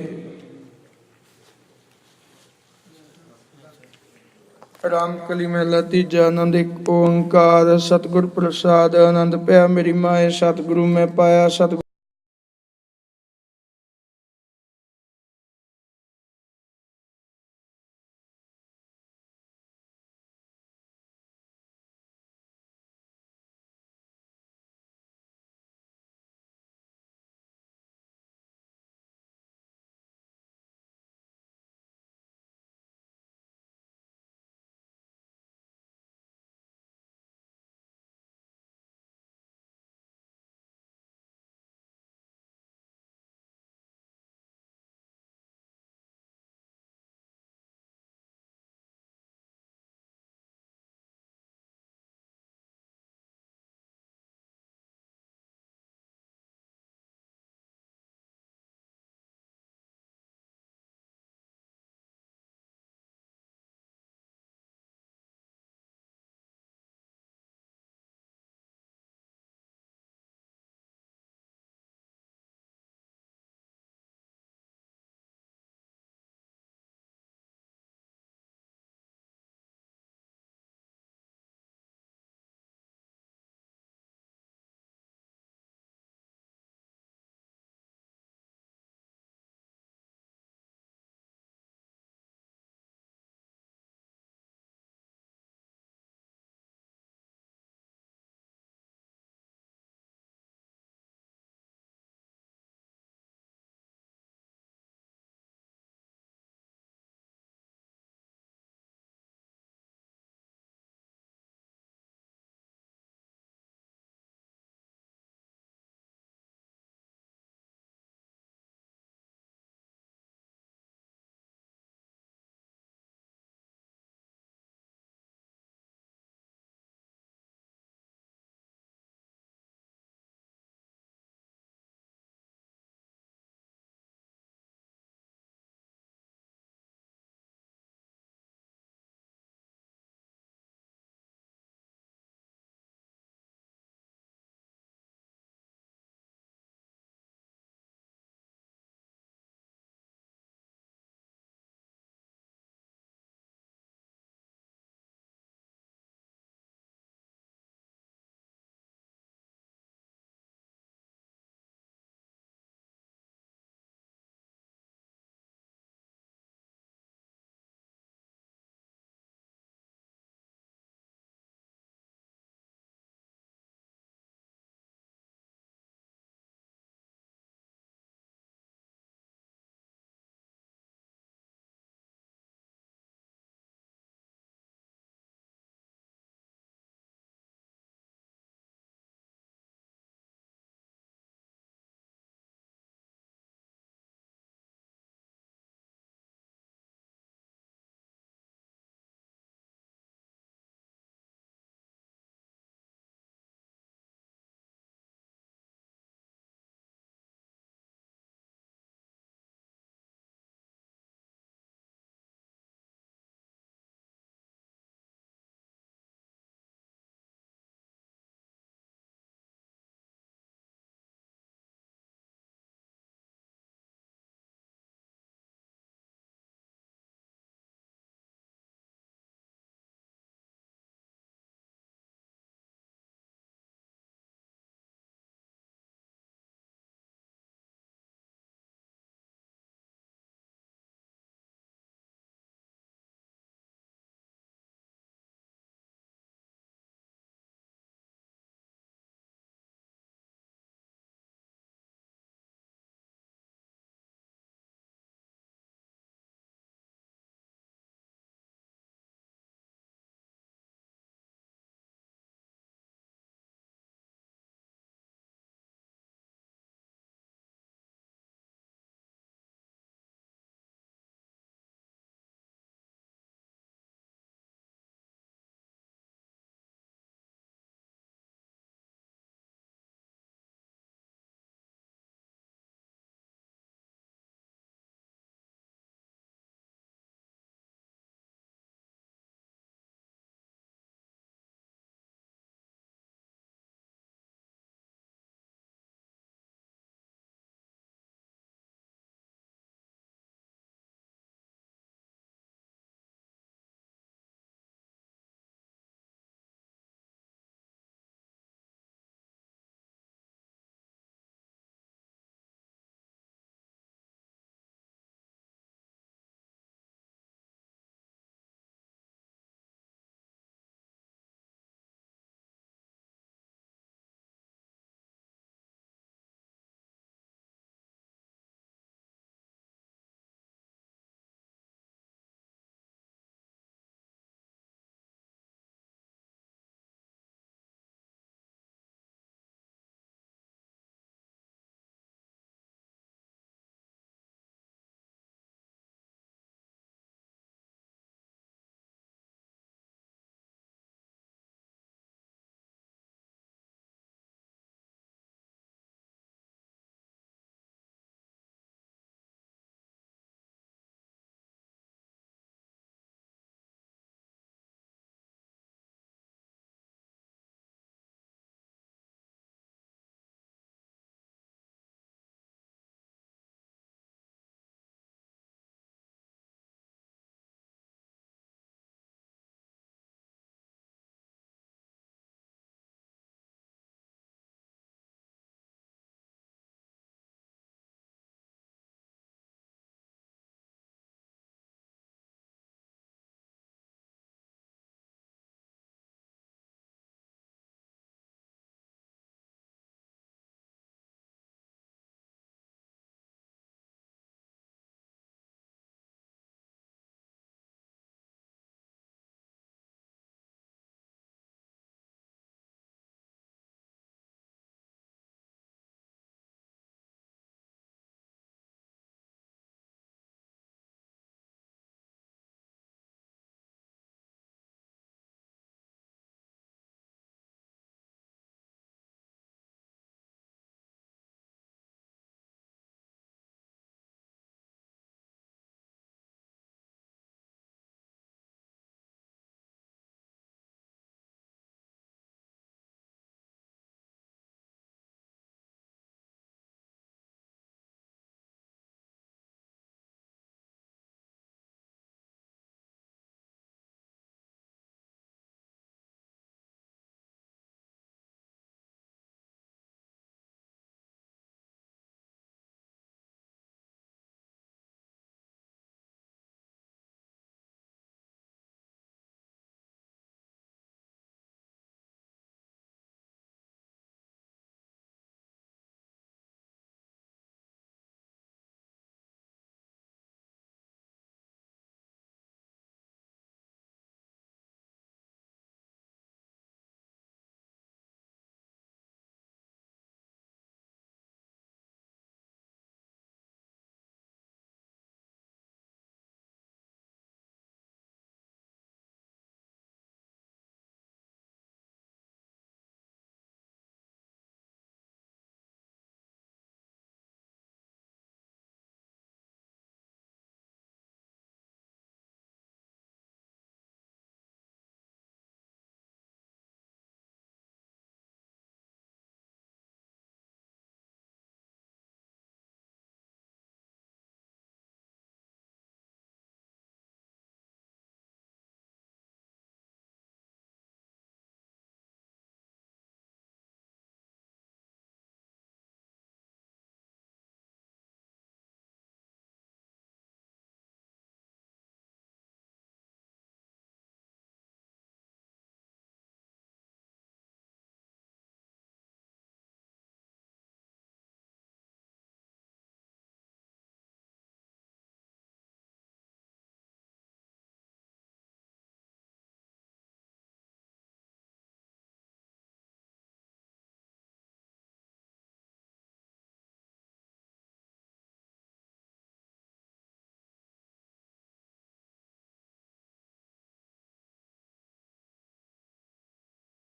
ਰਾਮ ਕਲੀ ਮਹਲਾ ਤੀਜਾ। ਆਨੰਦ ਇੱਕ ਓੰਕਾਰ, ਸਤਿਗੁਰ ਪ੍ਰਸਾਦ। ਆਨੰਦ ਪਿਆ ਮੇਰੀ ਮਾਏ, ਸਤਿਗੁਰੂ ਮੈਂ ਪਾਇਆ। ਸਤਿਗੁਰ